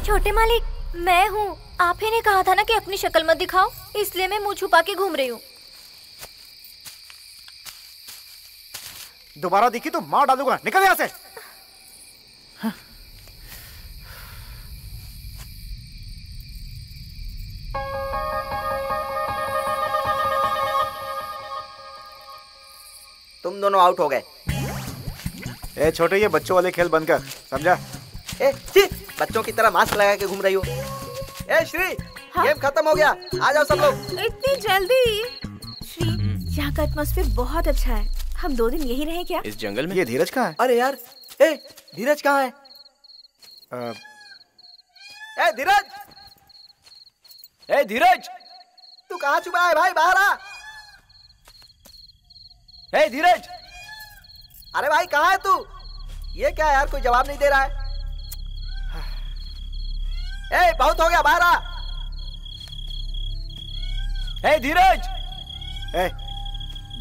छोटे मालिक, मैं हूँ। आप ही ने कहा था ना कि अपनी शक्ल मत दिखाओ, इसलिए मैं मुंह छुपा के घूम रही हूँ। दोबारा दिखी तो मार डालूंगा। निकल यहाँ से। तुम दोनों आउट हो गए। ए छोटे, ये बच्चों वाले खेल बंद कर, समझा? ए छी, बच्चों की तरह मास्क लगा के घूम रही हो। ए श्री, गेम खत्म हो गया, आ जाओ सब लोग। इतनी जल्दी? श्री, यहाँ का एटमॉस्फेयर बहुत अच्छा है। हम 2 दिन यही रहे क्या? इस जंगल में? ये धीरज कहाँ है? अरे यार, ए धीरज कहाँ है? ए धीरज! ए धीरज! तू कहाँ छुपा है भाई? बाहर आ। ए धीरज! अरे भाई कहाँ है तू? ये क्या यार, कोई जवाब नहीं दे रहा है। ए बहुत हो गया, बाहर आ। ए धीरज! ए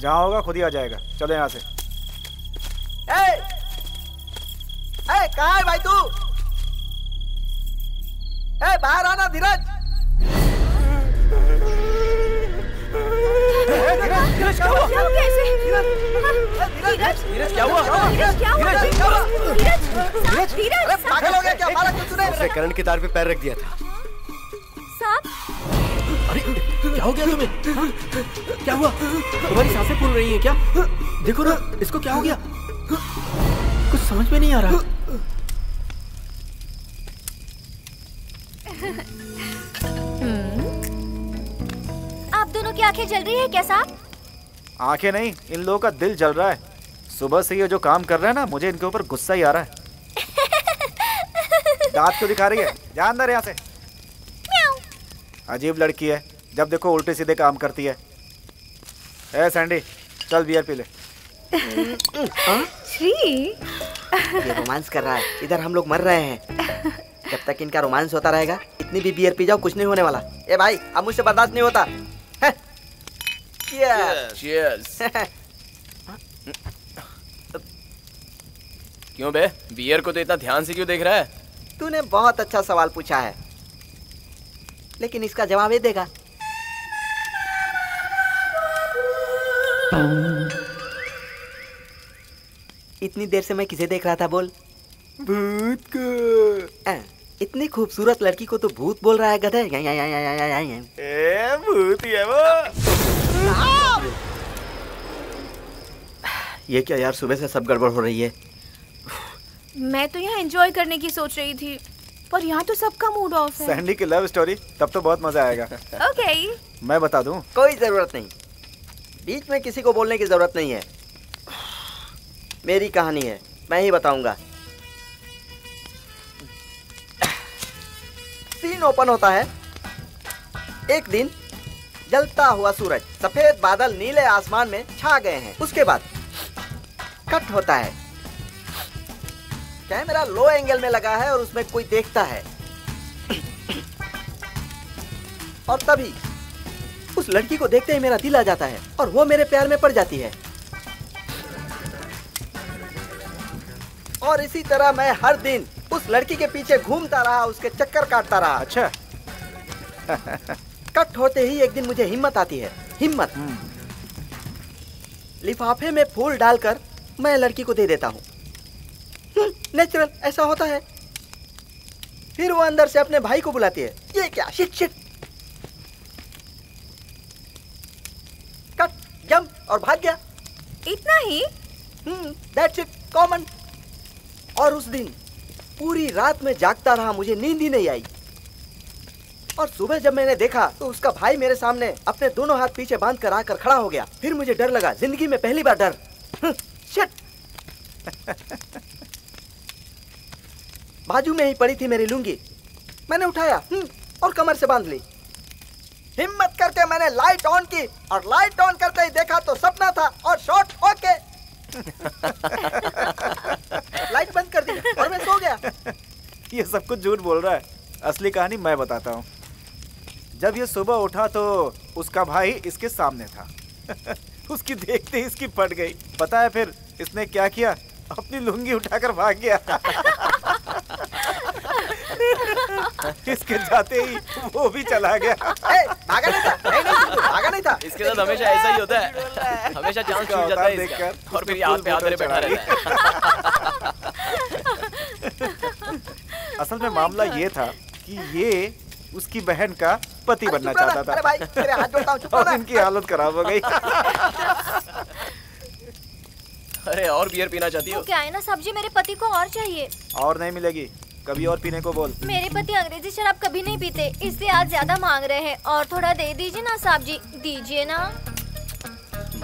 जहाँ होगा खुद ही आ जाएगा। चलो यहाँ से। ए कहाँ है भाई तू? ए बाहर आना धीरज। धीरज क्या हुआ? धीरज क्या हुआ? धीरज पागल हो गया क्या? मारा क्यों तूने? उसने करंट के तार पे पैर रख दिया था। सांप? अरे क्या हो गया तुम्हें? हाँ? क्या हुआ? तुम्हारी सांसें फूल रही हैं क्या? देखो ना, इसको क्या हो गया? कुछ समझ में नहीं आ रहा। आप दोनों की आंखें जल रही है क्या साहब? आंखें नहीं, इन लोगों का दिल जल रहा है। सुबह से ये जो काम कर रहे हैं ना, मुझे इनके ऊपर गुस्सा ही आ रहा है। दांत क्यों दिखा रही है? जा अंदर यहाँ से। अजीब लड़की है, जब देखो उल्टे सीधे काम करती है। ए सैंडी, चल बियर पी ले। श्री, ये रोमांस कर रहा है, इधर हम लोग मर रहे हैं। जब तक इनका रोमांस होता रहेगा, इतनी भी बियर पी जाओ, कुछ नहीं होने वाला। ए भाई, अब मुझसे बर्दाश्त नहीं होता। Cheers. क्यों बे, बियर को तो इतना ध्यान से क्यों देख रहा है? तूने बहुत अच्छा सवाल पूछा है, लेकिन इसका जवाब ये देगा। इतनी देर से मैं किसे देख रहा था बोल? भूत को। इतनी खूबसूरत लड़की को तो भूत बोल रहा है गधे। भूत ही है वो। ये क्या यार, सुबह से सब गड़बड़ हो रही है। मैं तो यहाँ एंजॉय करने की सोच रही थी, पर यहाँ तो सबका मूड ऑफ है। सैंडी की लव स्टोरी, तब तो बहुत मजा आएगा। ओके। मैं बता दूं? कोई जरूरत नहीं, बीच में किसी को बोलने की जरूरत नहीं है। मेरी कहानी है, मैं ही बताऊंगा। सीन ओपन होता है। एक दिन जलता हुआ सूरज, सफेद बादल नीले आसमान में छा गए हैं। उसके बाद कट होता है। कैमरा लो एंगल में लगा है और उसमें कोई देखता है। और तभी उस लड़की को देखते ही मेरा दिल आ जाता है और वो मेरे प्यार में पड़ जाती है। और इसी तरह मैं हर दिन उस लड़की के पीछे घूमता रहा, उसके चक्कर काटता रहा। अच्छा। कट होते ही एक दिन मुझे हिम्मत आती है। हिम्मत। लिफाफे में फूल डालकर मैं लड़की को दे देता हूँ। नेचुरल, ऐसा होता है। फिर वो अंदर से अपने भाई को बुलाती है। ये क्या? Shit shit. कट, जंप और भाग गया। इतना ही? That's it, common. और उस दिन पूरी रात में जागता रहा, मुझे नींद ही नहीं आई। और सुबह जब मैंने देखा तो उसका भाई मेरे सामने अपने दोनों हाथ पीछे बांध कर आकर खड़ा हो गया। फिर मुझे डर लगा, जिंदगी में पहली बार डर। शिट। बाजू में ही पड़ी थी मेरी लुंगी, मैंने उठाया और कमर से बांध ली। हिम्मत करके मैंने लाइट ऑन की और लाइट ऑन करते ही देखा तो सपना था और शॉट ओके। लाइट बंद कर दी और मैं सो गया। ये सब कुछ झूठ बोल रहा है। असली कहानी मैं बताता हूँ। जब ये सुबह उठा तो उसका भाई इसके सामने था। उसकी देखते ही इसकी फट गई। पता है फिर इसने क्या किया? अपनी लुंगी उठाकर भाग गया। इसके जाते ही वो भी चला गया। भागा नहीं था, भागा नहीं था। इसके साथ हमेशा ऐसा ही होता है। हमेशा चांस छूट जाता है इसका, और फिर याद पे आते बैठा रहता है। असल में मामला ये था कि ये उसकी बहन का पति बनना चाहता था। अरे भाई, तेरे हाथ जोड़ता हूं, चुप और इनकी हालत खराब हो गई। अरे और बियर पीना चाहती हो? तो क्या है ना साहब जी, मेरे पति को और चाहिए। और नहीं मिलेगी, कभी और पीने को बोल। मेरे पति अंग्रेजी शराब कभी नहीं पीते, इसलिए आज ज्यादा मांग रहे हैं। और थोड़ा दे दीजिए ना साहब जी, दीजिए ना।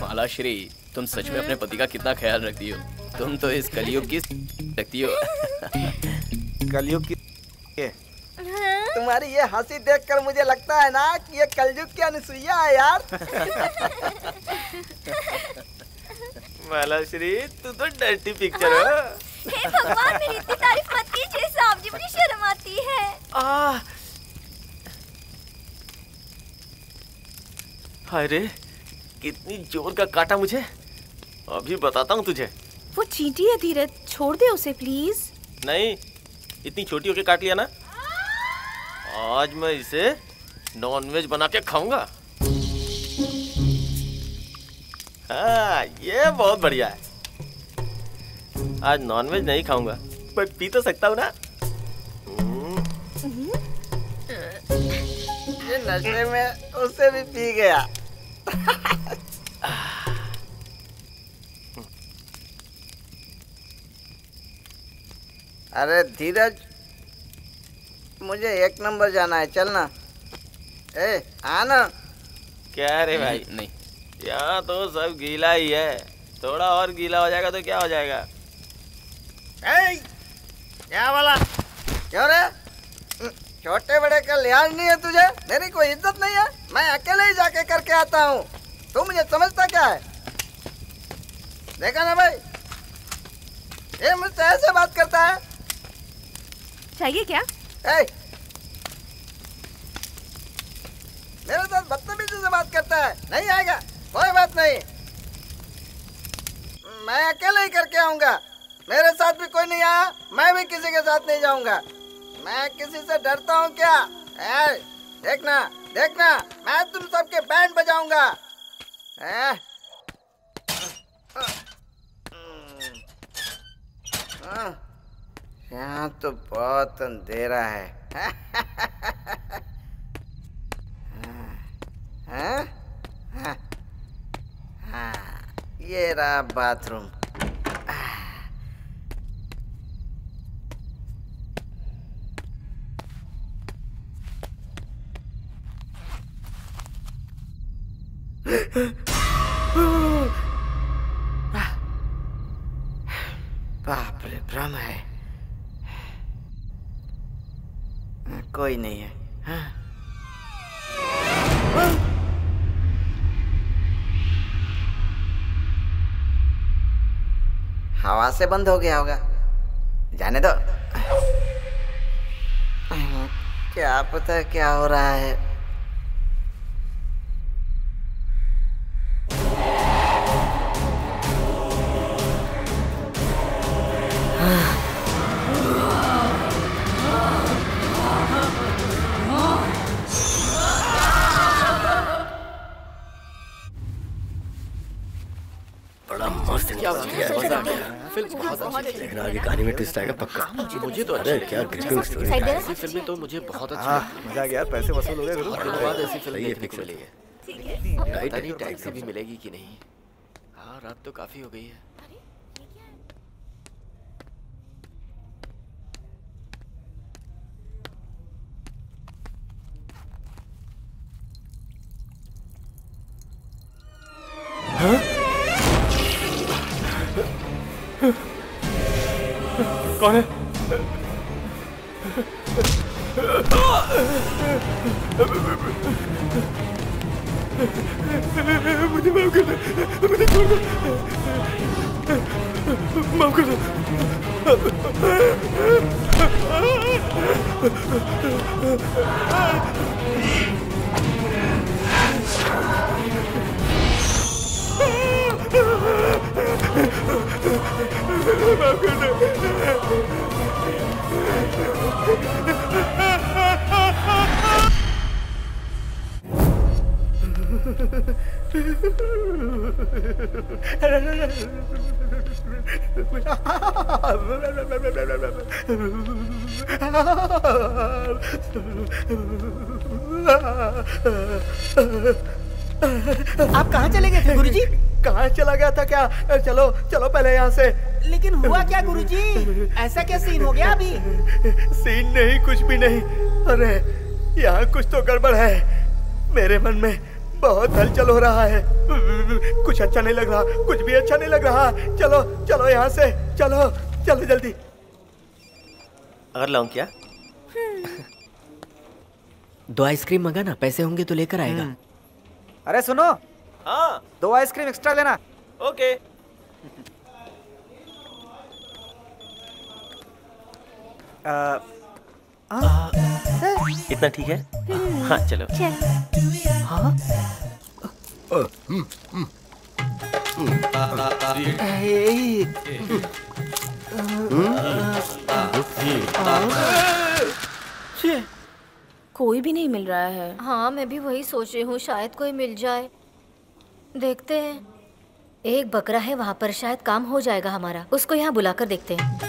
मालाश्री, तुम सच में अपने पति का कितना ख्याल रखती हो। तुम तो इस कलयुग की रखती हो। कलयुग की? तुम्हारी ये हंसी देखकर मुझे लगता है ना कि ये कलयुग की अनुसुईया है यार। मालाश्री, तू तो डर्टी पिक्चर हो। हे भगवान, मेरी इतनी तारीफ मत कीजिए साहब जी, मुझे शर्म आती है। अरे कितनी जोर का काटा मुझे। अभी बताता हूँ तुझे। वो चींटी है धीरज, छोड़ दे उसे प्लीज। नहीं, इतनी छोटी होके काट लिया ना, आज मैं इसे नॉनवेज बना के खाऊंगा। हाँ, ये बहुत बढ़िया है। आज नॉनवेज नहीं खाऊंगा, पर पी तो सकता हूँ ना। ये नशे में उससे भी पी गया। अरे धीरज, मुझे 1 नंबर जाना है, चलना। आना। क्या रे भाई? नहीं, यहाँ तो सब गीला ही है। थोड़ा और गीला हो जाएगा तो क्या हो जाएगा? क्या बोला? क्यों रे? छोटे बड़े का लिहाज नहीं है तुझे? मेरी कोई इज्जत नहीं है? मैं अकेले ही जाके करके आता हूँ। तू मुझे समझता क्या है? देखा ना भाई, ये मुझसे ऐसे बात करता है। चाहिए क्या? मेरे साथ बदतमीजी से बात करता है। नहीं आएगा? कोई बात नहीं, मैं अकेले ही करके आऊंगा। मेरे साथ भी कोई नहीं आया, मैं भी किसी के साथ नहीं जाऊंगा। मैं किसी से डरता हूँ क्या? देखना देखना, मैं तुम सबके बैंड बजाऊंगा। यहाँ तो बहुत अंधेरा है। ये रहा बाथरूम। बाप रे, भ्रम है, कोई नहीं है। हवा से बंद हो गया होगा, जाने दो। क्या पता क्या हो रहा है। फिल्म बहुत अच्छी, लेकिन आगे कहानी में ट्विस्ट आएगा पक्का। मुझे तो अरे क्या ग्रिपिंग स्टोरी है। ऐसी फिल्में तो मुझे बहुत अच्छी लगती हैं। मजा आ गया, पैसे वसूल हो गए गुरु। धन्यवाद, ऐसी फिल्म देखने को मिली है। टाइटैनिक टैक्सी भी मिलेगी कि नहीं? हाँ, रात तो काफी हो गई है। कौन है? मुझे माफ कर दो, मुझे छोड़ दो, माफ कर दो। माफ कर दो। आप कहाँ चले गए थे गुरुजी? कहाँ चला गया था क्या? चलो चलो पहले यहाँ से। लेकिन हुआ क्या गुरुजी? ऐसा क्या सीन हो गया अभी? सीन नहीं, कुछ भी नहीं। अरे यहाँ कुछ तो गड़बड़ है। मेरे मन में बहुत हलचल हो रहा है। कुछ अच्छा नहीं लग रहा, कुछ भी अच्छा नहीं लग रहा। चलो चलो यहाँ से, चलो चलो जल्दी। और लाऊं क्या? 2 आइसक्रीम मंगा ना, पैसे होंगे तो लेकर आएगा। अरे सुनो, हाँ 2 आइसक्रीम एक्स्ट्रा लेना। ओके। इतना ठीक है? हाँ चलो। हाँ? कोई भी नहीं मिल रहा है। हाँ मैं भी वही सोच रही हूँ, शायद कोई मिल जाए। देखते हैं। एक बकरा है वहाँ पर, शायद काम हो जाएगा हमारा। उसको यहाँ बुलाकर देखते हैं।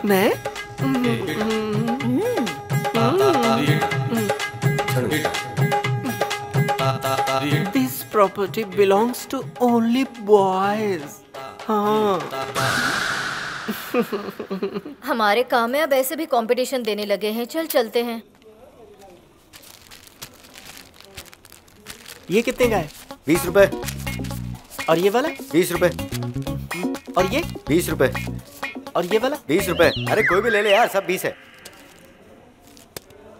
मैं? This property belongs to only boys. हाँ। हमारे काम में अब ऐसे भी कंपटीशन देने लगे हैं। चल चलते हैं। ये कितने का है? 20 रुपए। और ये वाला? 20 रुपए। और ये? 20 रुपए। और ये वाला? 20 रुपए। अरे कोई भी ले ले यार, सब 20 है।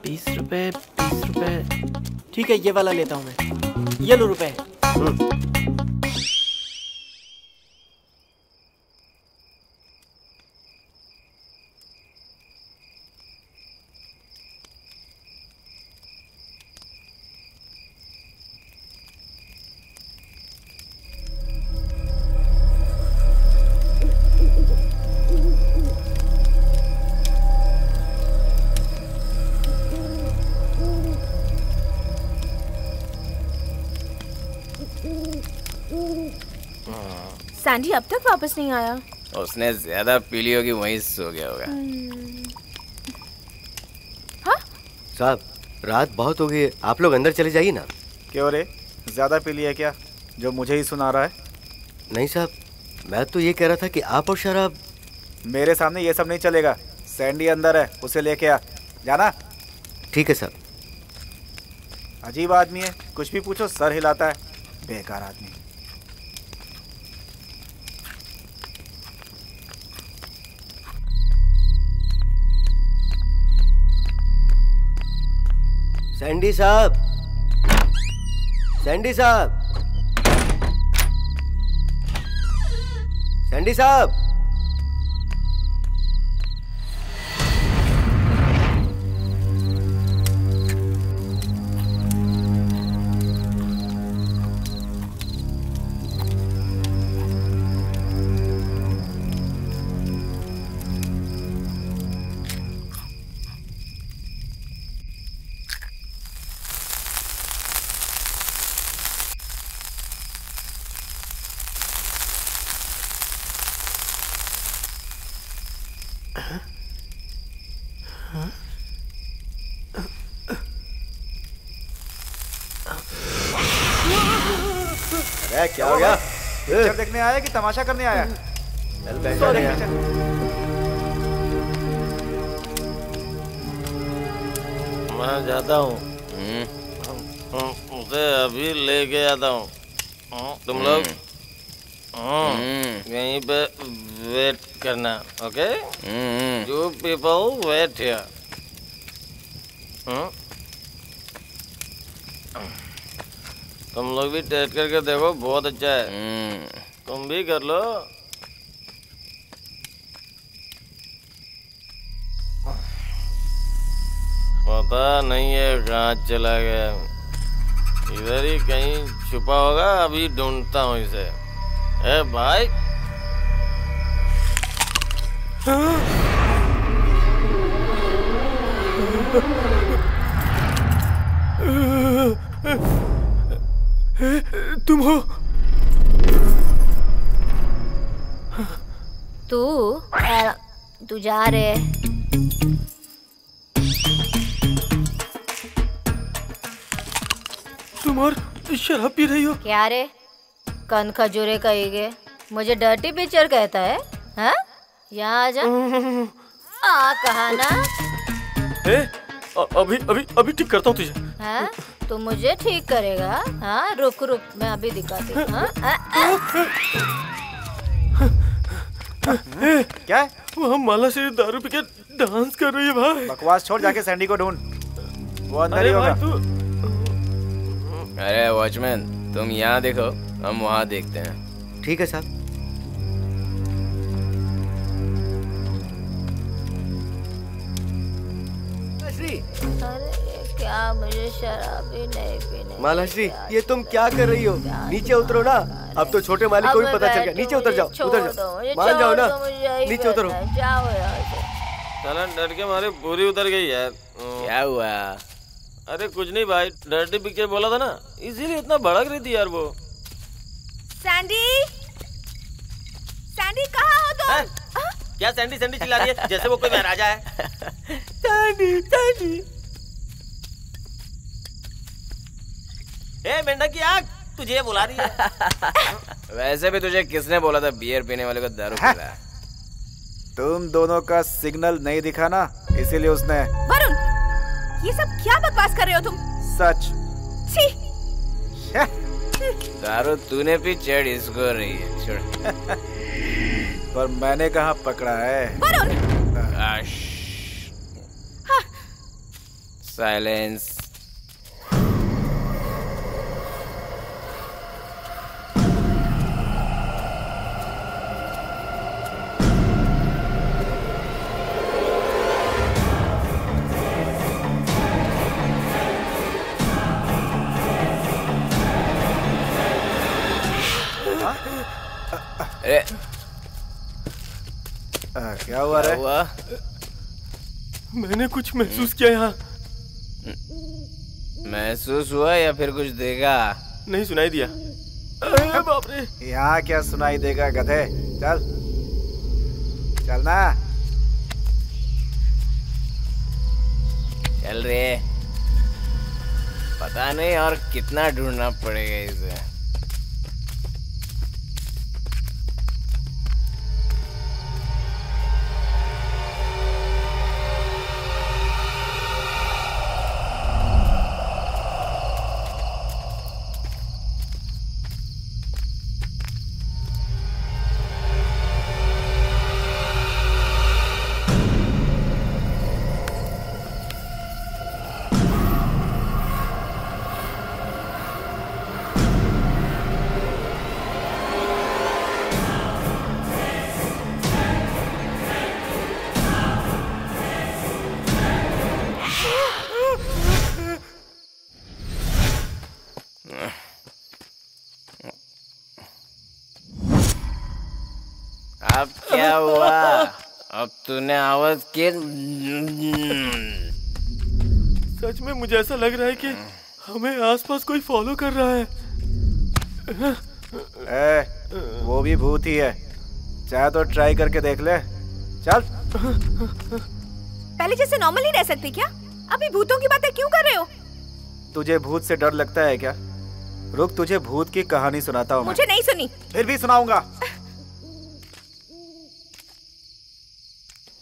20 रुपए, 20 रुपए। ठीक है, ये वाला लेता हूँ मैं। ये लो रुपए। सैंडी अब तक वापस नहीं आया। उसने ज्यादा पी ली होगी, वहीं सो गया होगा। हाँ? साहब रात बहुत हो गई है, आप लोग अंदर चले जाइए ना। क्यों रे, ज्यादा पी लिया क्या जो मुझे ही सुना रहा है? नहीं साहब, मैं तो ये कह रहा था कि आप और शराब। मेरे सामने ये सब नहीं चलेगा। सैंडी अंदर है, उसे लेके आ। जाना। ठीक है साहब। अजीब आदमी है, कुछ भी पूछो सर हिलाता है, बेकार आदमी। सैंडी साहब, सैंडी साहब, सैंडी साहब। अरे क्या हो गया? पिक्चर देखने आया कि तमाशा करने आया? चल बैठ जा। मैं जाता हूँ, उसे अभी लेके आता हूँ। तुम लोग यहीं पे वेट करना, okay? You people wait here. तुम लोग भी टेस्ट करके देखो, बहुत अच्छा है। तुम भी कर लो। पता नहीं है कहाँ चला गया, इधर ही कहीं छुपा होगा, अभी ढूंढता हूँ इसे। ए भाई, तुम हो? तू जा रहे? तुम और शराब पी रही हो? क्या रे, कन खजूरे कहेगे, मुझे डर्टी पिक्चर कहता है? हाँ? यहाँ आ जा। आ कहा ना? अभी अभी अभी ठीक करता हूँ तुझे। हाँ? तू मुझे ठीक करेगा? हाँ, रुक रुक, मैं अभी दिखाती हूँ। हाँ? क्या है? वहाँ माला से दारू पी के डांस कर रही है भाई। बकवास छोड़, जाके सैंडी को ढूंढ, वो अंदर ही होगा। अरे वॉचमैन, तुम यहाँ देखो, हम वहाँ देखते हैं। ठीक है साहब। अरे क्या, मुझे शराब ही नहीं पीने। मालाश्री, ये तुम क्या कर रही हो? नीचे उतरो ना, अब तो छोटे मालिक को भी पता चल गया। नीचे उतर जाओ, उतर जाओ, मान जाओ ना, नीचे उतरो। साला डर के मारे पूरी उतर गई यार। क्या हुआ? अरे कुछ नहीं भाई, डर्टी पिक्चर बोला था ना, इसीलिए इतना भड़क रही थी यार वो। सैंडी, सैंडी कहाँ हो तुम? क्या सैंडी सैंडी चिल्ला रही है जैसे वो कोई महाराजा है? Sandy, Sandy. ए मेंढक की आग, तुझे बुला रही है। वैसे भी तुझे किसने बोला था बियर पीने वाले को दारू पिला? तुम दोनों का सिग्नल नहीं दिखा ना, इसीलिए उसने। वरुण, ये सब क्या बकवास कर रहे हो तुम? सच। छी। दारू तूने पी, चढ़ इसको रही है, छोड़। पर मैंने कहाँ पकड़ा है? वरुण। साइलेंस। क्या हुआ रे? मैंने कुछ महसूस किया यहाँ। महसूस हुआ या फिर कुछ देखा? नहीं, सुनाई दिया। अरे बाप रे। यहाँ क्या सुनाई देगा गधे? चल चलना। चल रे। पता नहीं और कितना ढूंढना पड़ेगा इसे। अब क्या हुआ? अब तूने आवाज की? सच में मुझे ऐसा लग रहा है कि हमें आसपास कोई फॉलो कर रहा है। वो भी भूत ही है। चाहे तो ट्राई करके देख ले। चल। पहले जैसे नॉर्मल ही रह सकते क्या? अभी भूतों की बातें क्यों कर रहे हो? तुझे भूत से डर लगता है क्या? रुक, तुझे भूत की कहानी सुनाता हूँ। मुझे नहीं सुनी। फिर भी सुनाऊंगा।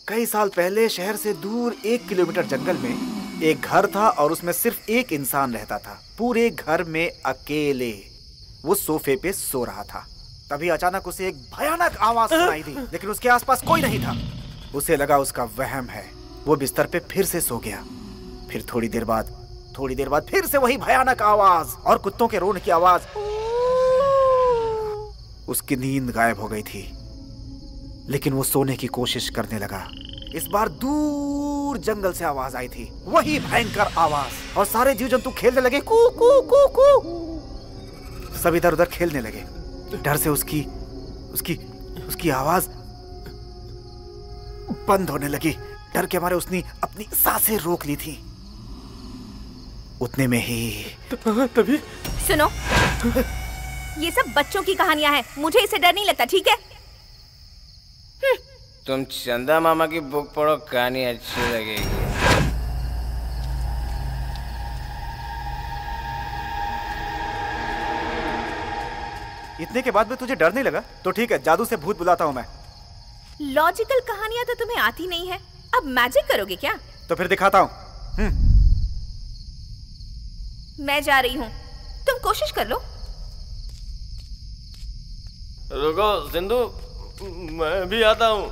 कई साल पहले शहर से दूर 1 किलोमीटर जंगल में एक घर था और उसमें सिर्फ एक इंसान रहता था। पूरे घर में अकेले वो सोफे पे सो रहा था। तभी अचानक उसे एक भयानक आवाज सुनाई दी, लेकिन उसके आसपास कोई नहीं था। उसे लगा उसका वहम है। वो बिस्तर पे फिर से सो गया। फिर थोड़ी देर बाद फिर से वही भयानक आवाज और कुत्तों के रोने की आवाज। उसकी नींद गायब हो गई थी, लेकिन वो सोने की कोशिश करने लगा। इस बार दूर जंगल से आवाज आई थी, वही भयंकर आवाज, और सारे जीव जंतु खेलने लगे, कू कू कू कू। सब इधर उधर खेलने लगे। डर से उसकी आवाज बंद होने लगी। डर के मारे उसने अपनी सांसें रोक ली थी। उतने में ही तभी सुनो, ये सब बच्चों की कहानियां हैं। मुझे इससे डर नहीं लगता, ठीक है? तुम चंदा मामा की बुक पढ़ो, कहानी अच्छी लगेगी। इतने के बाद भी तुझे डर नहीं लगा? तो ठीक है, जादू से भूत बुलाता हूँ मैं। लॉजिकल कहानियां तो तुम्हें आती नहीं है, अब मैजिक करोगे क्या? तो फिर दिखाता हूँ। मैं जा रही हूँ, तुम कोशिश कर लो। रुको सिंधु, मैं भी आता हूँ।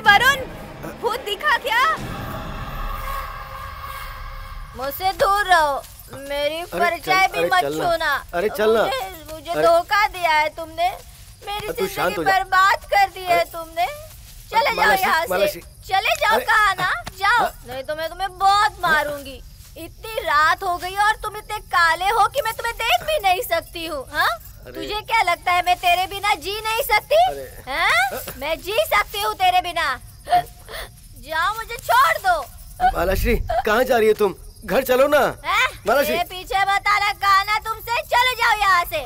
वरुण, भूत दिखा क्या? मुझसे दूर रहो, मेरी परछाई भी मत छूना। अरे चलना। मुझे धोखा दिया है तुमने, मेरी जिंदगी बर्बाद कर दी है तुमने। चले जाओ यहाँ से, चले जाओ। कहा ना जाओ, नहीं तो मैं तुम्हें बहुत मारूंगी। इतनी रात हो गई और तुम इतने काले हो कि मैं तुम्हें देख भी नहीं सकती हूँ। हाँ, तुझे क्या लगता है मैं तेरे बिना जी नहीं सकती? मैं जी सकती हूँ तेरे बिना। जाओ, मुझे छोड़ दो। मालाश्री, कहाँ जा रही है तुम? घर चलो ना। मालाश्री, मेरे पीछे बताना, कहा ना तुमसे। चले जाओ यहाँ से।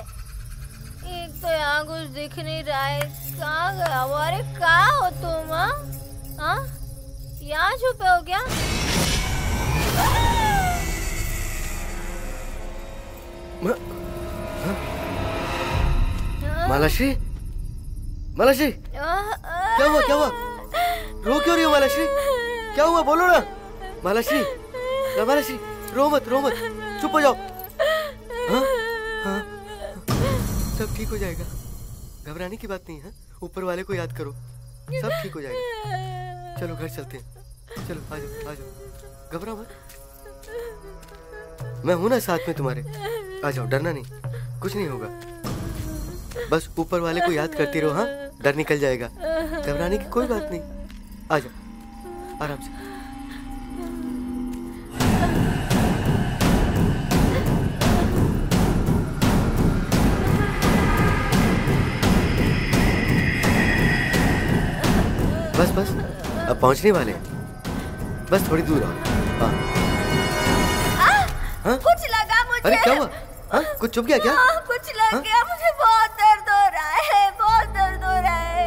एक तो यहाँ कुछ दिख नहीं रहा है, कहाँ गया वो? अरे कहाँ हो तुम? हाँ, यहाँ छुपे हो क्या? मालाश्री, मालाश्री, क्या हुआ? क्या हुआ? रो क्यों रही हो मालाश्री? क्या हुआ, बोलो ना। मालाश्री, मालाश्री, रो मत, चुप हो जाओ। हाँ? हाँ? सब ठीक हो जाएगा, घबराने की बात नहीं है। ऊपर वाले को याद करो, सब ठीक हो जाएगा। चलो घर चलते हैं। चलो आ जाओ, घबराओ मत। मैं हूं ना साथ में तुम्हारे। आ जाओ, डरना नहीं, कुछ नहीं होगा। बस ऊपर वाले को याद करती रहो। हाँ, डर निकल जाएगा, घबराने की कोई बात नहीं। आ जाओ आराम से। बस बस अब पहुंचने वाले हैं। बस थोड़ी दूर आओ। हाँ? कुछ लगा मुझे। अरे क्या हुआ? हाँ? कुछ चुप गया क्या? कुछ लग गया मुझे, बहुत दर्द हो रहा है, बहुत दर्द हो रहा है।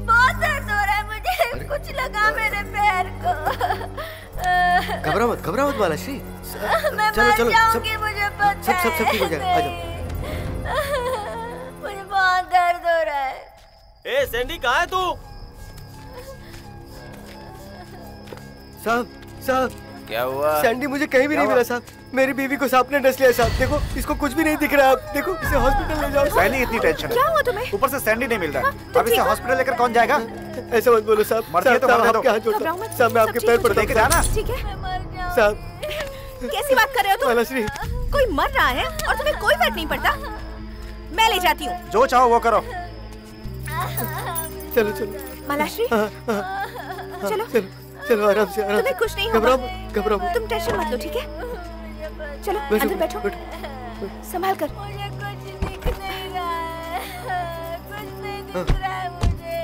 बहुत दर्द हो रहा है मुझे, कुछ लगा मेरे पैर को। घबरा मत मालाश्री। मैं चलो मर चलो जाऊंगी, मुझे पता है। सब ठीक हो जाएगा। आ जाओ। मुझे बहुत दर्द हो रहा है। ए सैंडी कहाँ है तू? साहब क्या हुआ? सैंडी मुझे कहीं भी नहीं मिला साहब। मेरी बीवी को सांप ने डस लिया साहब। देखो इसको कुछ भी नहीं दिख रहा। आप देखो इसे हॉस्पिटल ले जाओ। सैंडी इतनी टेंशन क्या हुआ तुम्हें? ऊपर से सैंडी नहीं मिल रहा है। अब इसे हॉस्पिटल लेकर कौन जाएगा? ऐसा मत बोलो साहब। मरती है तो मरने दो। साहब मैं आपके पैर पड़ता हूं। लेके जाना। ठीक है। साहब कैसी बात कर रहे हो तुम? मालाश्री कोई मर रहा है और तुम्हें कोई फर्क नहीं पड़ता? मैं ले जाती हूँ। जो चाहो वो करो। चलो चलो मालाश्री चलो चलो आराम से तुम्हें कुछ नहीं होगा। घबराओ तुम टेंशन मत लो, ठीक है? चलो अंदर बैठो, संभाल कर। मुझे कुछ दिख नहीं रहा है, कुछ नहीं दिख रहा है मुझे।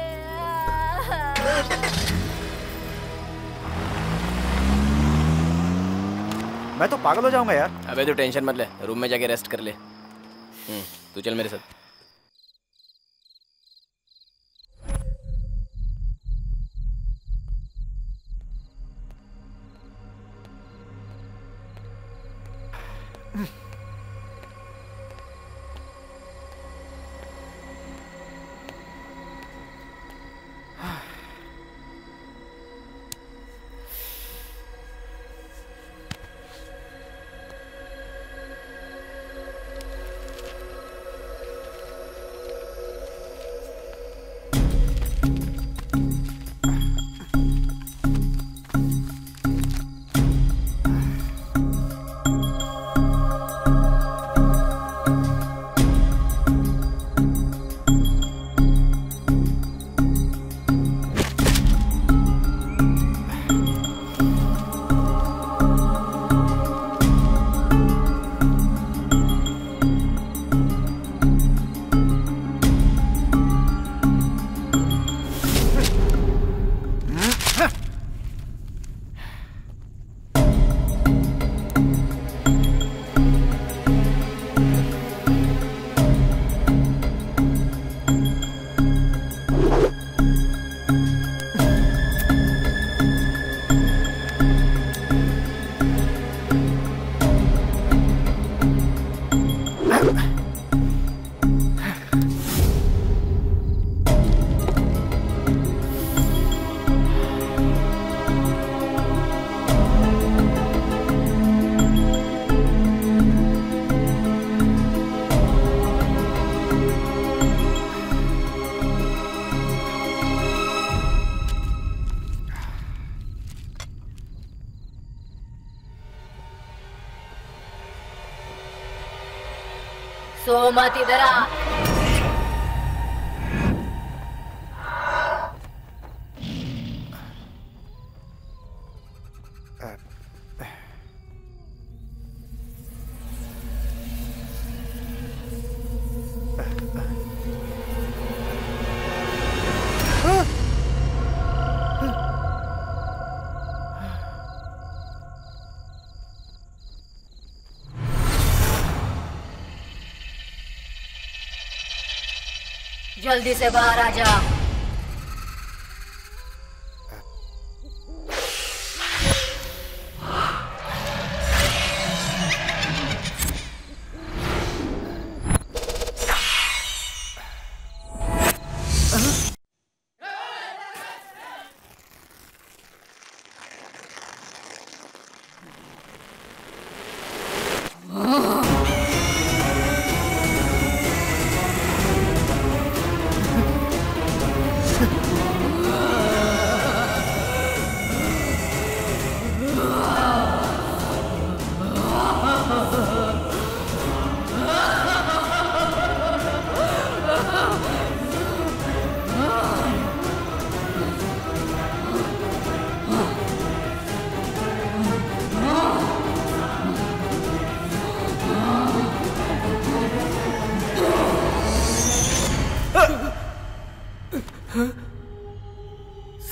मैं तो पागल हो जाऊंगा यार। अबे तू टेंशन मत ले, रूम में जाके रेस्ट कर ले। तू चल मेरे साथ। सोमत इधर आ। जल्दी से बाहर आ जा।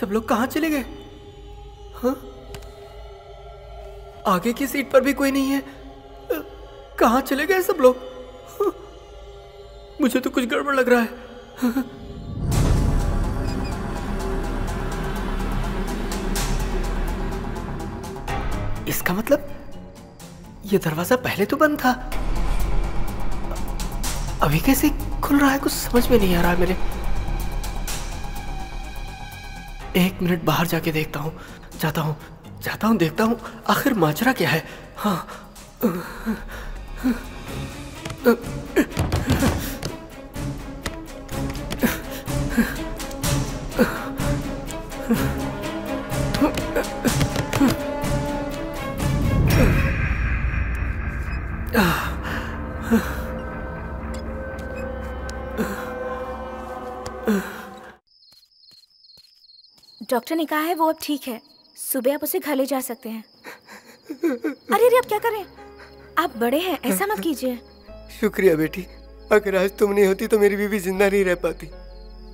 सब लोग कहाँ चले गए? हाँ? आगे की सीट पर भी कोई नहीं है। कहाँ चले गए सब लोग? हाँ? मुझे तो कुछ गड़बड़ लग रहा है। हाँ? इसका मतलब ये दरवाजा पहले तो बंद था, अभी कैसे खुल रहा है? कुछ समझ में नहीं आ रहा है मेरे। 1 मिनट बाहर जाके देखता हूँ, जाता हूँ, देखता हूँ आखिर माजरा क्या है। हाँ। डॉक्टर ने कहा है वो अब ठीक है, सुबह आप उसे घर ले जा सकते हैं। अरे अब क्या करें? आप बड़े हैं, ऐसा मत कीजिए। शुक्रिया बेटी, अगर आज तुम नहीं होती तो मेरी बीवी जिंदा नहीं रह पाती।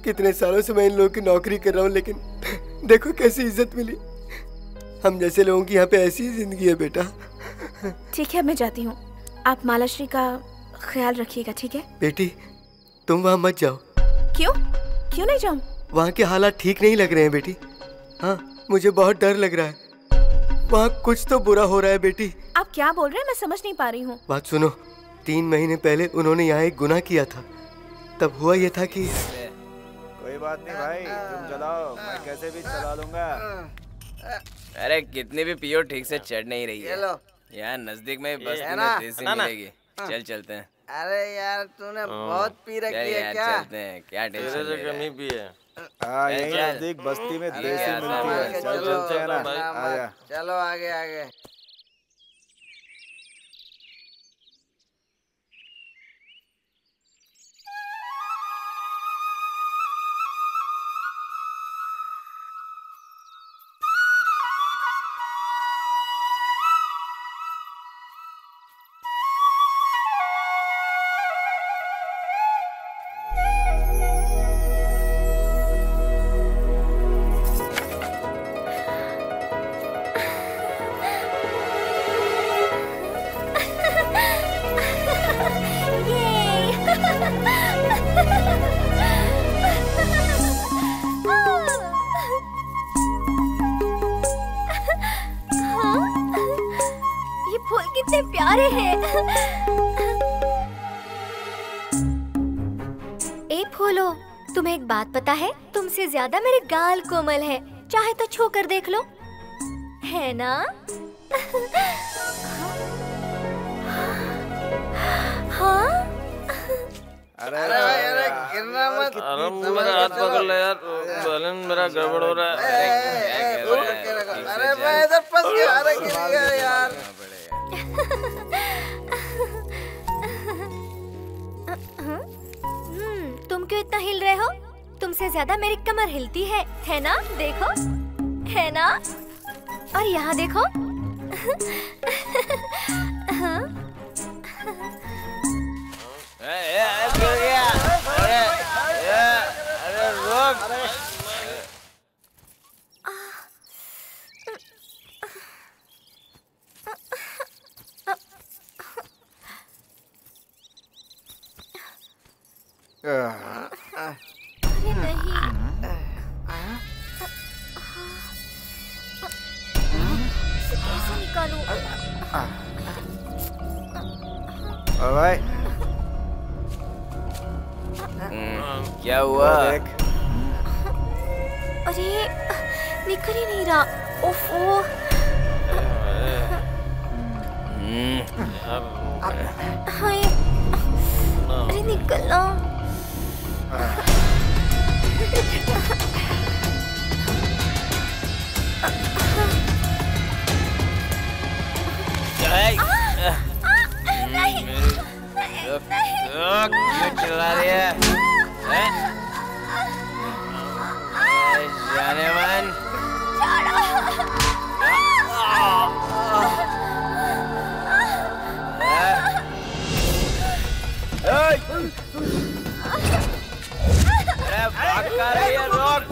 कितने सालों से मैं इन लोगों की नौकरी कर रहा हूँ, लेकिन देखो कैसी इज्जत मिली। हम जैसे लोगों की यहाँ पे ऐसी ही जिंदगी है बेटा। ठीक है, मैं जाती हूँ। आप मालाश्री का ख्याल रखिएगा, ठीक है? बेटी तुम वहाँ मत जाओ। क्यों नहीं जाऊँ? वहाँ के हालात ठीक नहीं लग रहे हैं बेटी। हाँ, मुझे बहुत डर लग रहा है। वहाँ कुछ तो बुरा हो रहा है बेटी। आप क्या बोल रहे हैं? मैं समझ नहीं पा रही हूँ। बात सुनो, 3 महीने पहले उन्होंने यहाँ एक गुनाह किया था। तब हुआ ये था कि कोई बात नहीं भाई, तुम चलाओ, मैं कैसे भी चला लूंगा। अरे कितनी भी पियो ठीक से चढ़ नहीं रही है। यार नजदीक में बस तुम्हें देसी मिलेगी। चल चलते हैं। अरे यार तूने बहुत पी रखी है क्या? चलते हैं, क्या टेंशन ले रहा है? भी है। हाँ, यही नजदीक बस्ती में देसी मिलती है। चल चलते हैं ना, आजा। चलो आगे आगे। बात पता है, तुमसे ज्यादा मेरे गाल कोमल है, चाहे तो छू कर देख लो, है ना? हाँ? अरे गिरना मत। अरे मेरा हाथ पकड़ ले यार, बैलेंस मेरा गड़बड़ हो रहा है। अरे मैं इधर फंस गया। अरे गिर गया यार। तुम क्यों इतना हिल रहे हो? तुमसे ज्यादा मेरी कमर हिलती है ना? देखो, है ना? और यहाँ देखो। हाँ? अरे रुक। अरे नहीं। इसे कैसे निकालूं? भाई क्या हुआ? अरे निकल ही नहीं रहा। ओफो। हाय, अरे निकलना। चिल्ला रही है? जाने मन। अरे भाग कर रही है, रोक।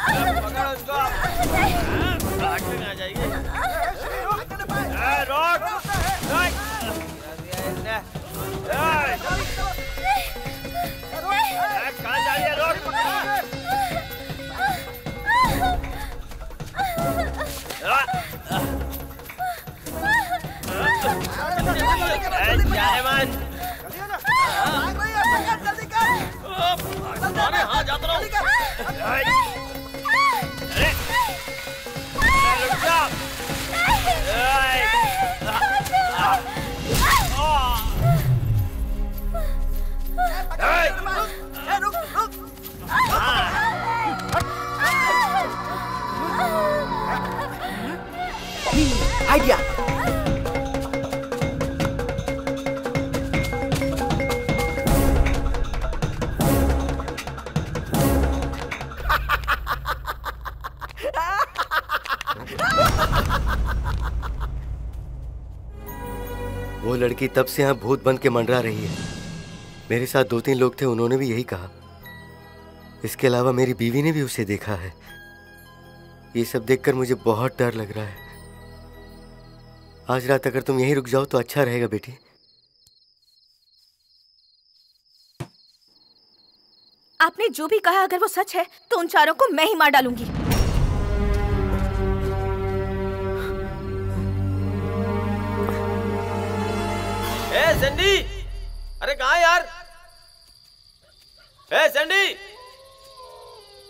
पकड़ उसको। आग लगा जाएगी। रोक। कहाँ जा रही है? रोक। हाँ जाता रहो। रुक जा। आइडिया। वो लड़की तब से यहाँ भूत बन के मंडरा रही है। मेरे साथ 2-3 लोग थे, उन्होंने भी यही कहा। इसके अलावा मेरी बीवी ने भी उसे देखा है। ये सब देखकर मुझे बहुत डर लग रहा है। आज रात अगर तुम यहीं रुक जाओ तो अच्छा रहेगा बेटी। आपने जो भी कहा अगर वो सच है तो उन चारों को मैं ही मार डालूंगी। ए सैंडी, अरे कहाँ यार? ए सैंडी,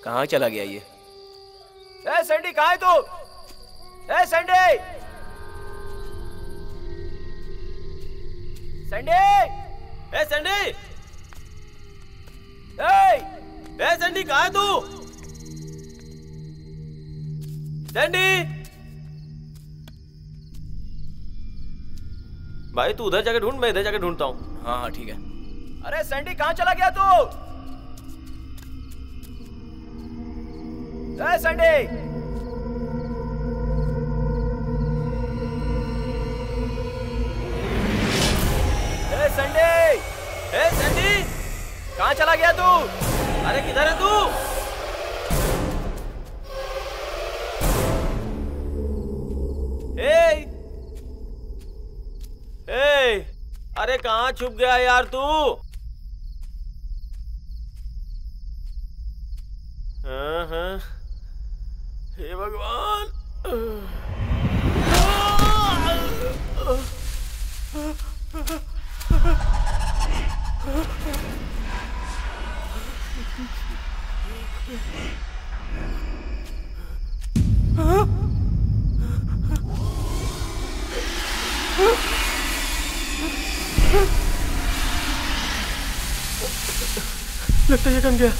कहाँ चला गया ये? ए सैंडी कहाँ है तू? ए सैंडी, सैंडी, ए सैंडी, ए सैंडी कहाँ है तू? सैंडी, भाई तू उधर जाके ढूंढ, मैं इधर जाके ढूंढता हूँ। हाँ हाँ ठीक है। अरे सैंडी कहाँ चला गया तू? ए सैंडी, ए सैंडी, ए सैंडी, कहाँ चला गया तू? अरे किधर है तू? अरे कहाँ छुप गया यार तू? हाँ हाँ, हे भगवान। लगता है ये कम गया।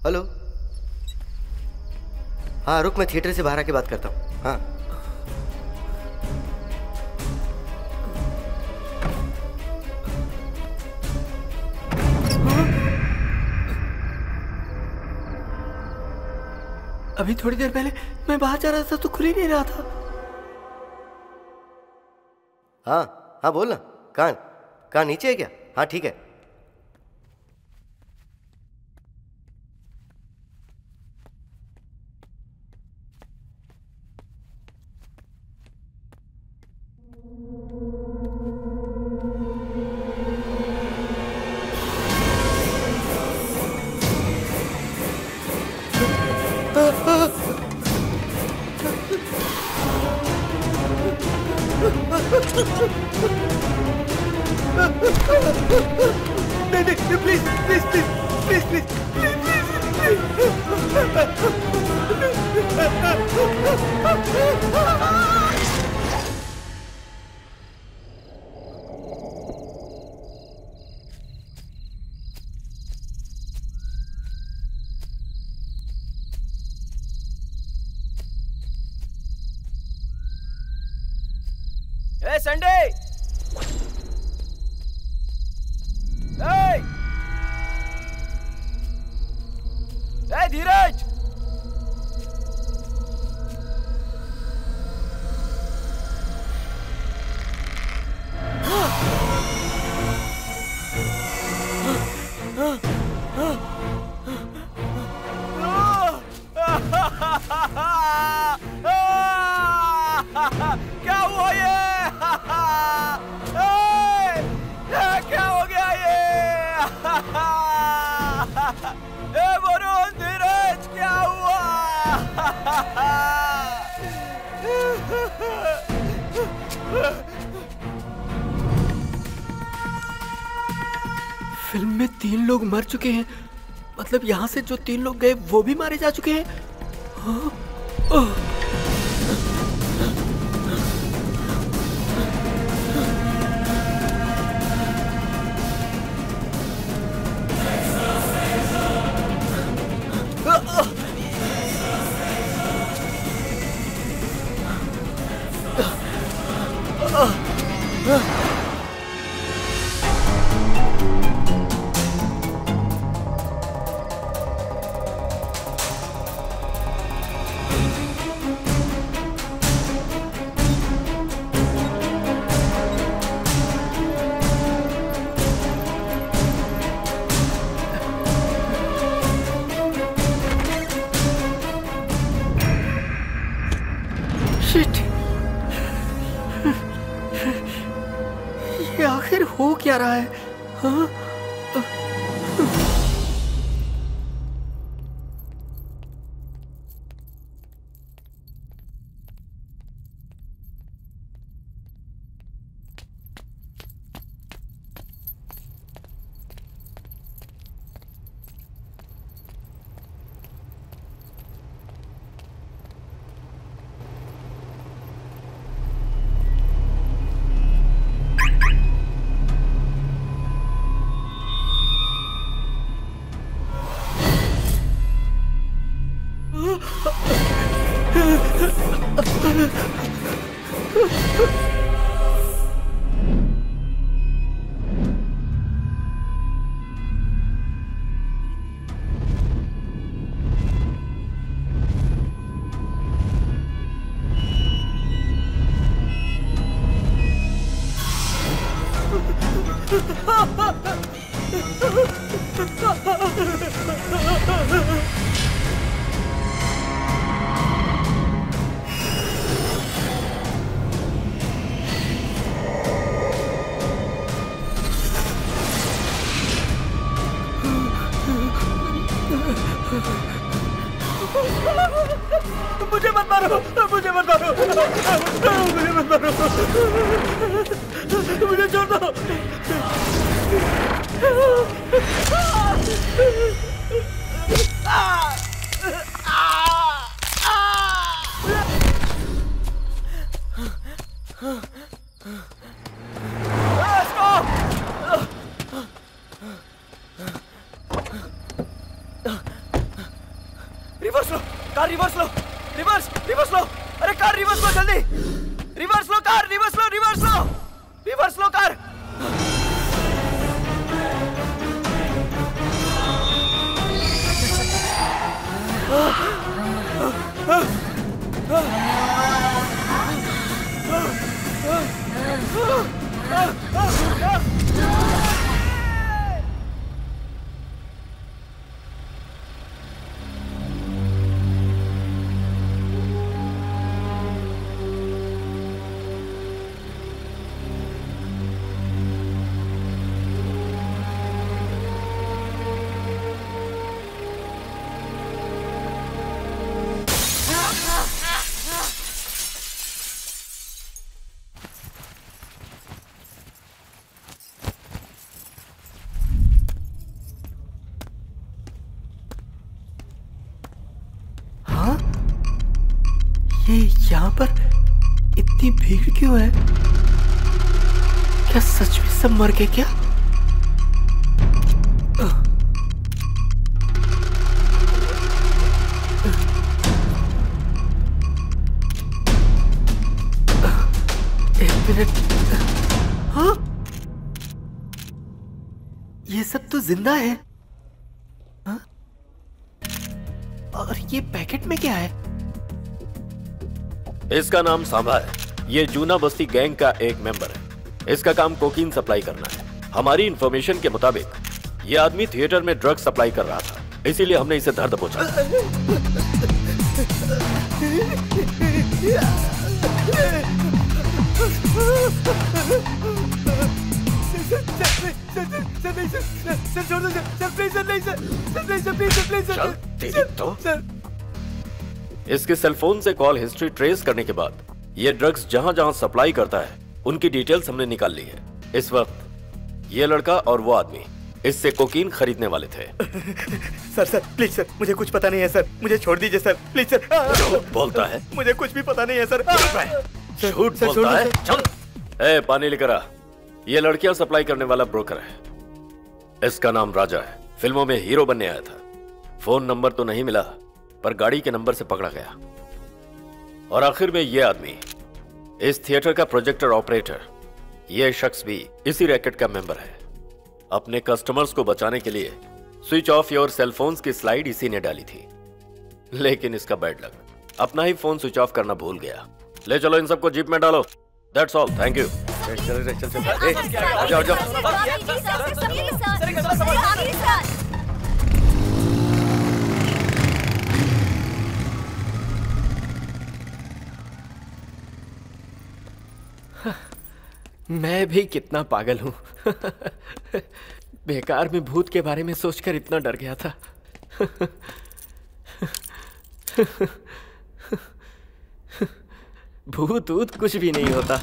हेलो, हाँ रुक, मैं थिएटर से बाहर आके बात करता हूँ। हाँ अभी थोड़ी देर पहले मैं बाहर जा रहा था तो खुल ही नहीं रहा था। हाँ हाँ बोल ना। कहाँ नीचे है क्या? हाँ ठीक है। नहीं please please please please please ए संडे, ए धीरज, क्या हुआ ये? क्या हो गया ये? वरुण, धीरज, क्या हुआ? फिल्म में 3 लोग मर चुके हैं। मतलब यहाँ से जो 3 लोग गए वो भी मारे जा चुके हैं। हाँ? ये आखिर हो क्या रहा है? हाँ? मुझे मत मारो, मुझे मत मारो, मुझे मत मारो, मुझे छोड़ दो। रिवर्स लो, कार रिवर्स लो। रिवर्स लो, अरे कार रिवर्स लो जल्दी, रिवर्स लो कार, रिवर्स लो, रिवर्स लो, रिवर्स लो कार। ये यहाँ पर इतनी भीड़ क्यों है? क्या सच में सब मर गए क्या? एक मिनट, हाँ? ये सब तो जिंदा है, हाँ? और ये पैकेट में क्या है? इसका नाम सांभा है। ये जूना बस्ती गैंग का एक मेंबर है। इसका काम कोकीन सप्लाई करना है। हमारी इंफॉर्मेशन के मुताबिक ये आदमी थिएटर में ड्रग सप्लाई कर रहा था, इसीलिए हमने इसे धर दबोचा। इसके सेलफोन से कॉल हिस्ट्री ट्रेस करने के बाद ये ड्रग्स जहां जहां सप्लाई करता है उनकी डिटेल्स हमने निकाल ली है। इस वक्त ये लड़का और वो आदमी इससे कोकीन खरीदने वाले थे। सर प्लीज सर, मुझे कुछ पता नहीं है सर, मुझे छोड़ दीजिए सर, प्लीज सर। झूठ बोलता है? मुझे कुछ भी पता नहीं है सर। झूठ बोलता है? चल ए, पानी लेकर आ। ये लड़कियां सप्लाई करने वाला ब्रोकर है। इसका नाम राजा है। फिल्मों में हीरो बनने आया था। फोन नंबर तो नहीं मिला, पर गाड़ी के नंबर से पकड़ा गया। और आखिर में ये आदमी, इस थिएटर का प्रोजेक्टर ऑपरेटर, ये शख्स भी इसी रैकेट का मेंबर है। अपने कस्टमर्स को बचाने के लिए स्विच ऑफ योर सेलफोन्स की स्लाइड इसी ने डाली थी, लेकिन इसका बैड लक, अपना ही फोन स्विच ऑफ करना भूल गया। ले चलो इन सबको जीप में डालो। That's all, thank you. चल मैं भी कितना पागल हूँ। बेकार में भूत के बारे में सोचकर इतना डर गया था। भूत ऊत कुछ भी नहीं होता।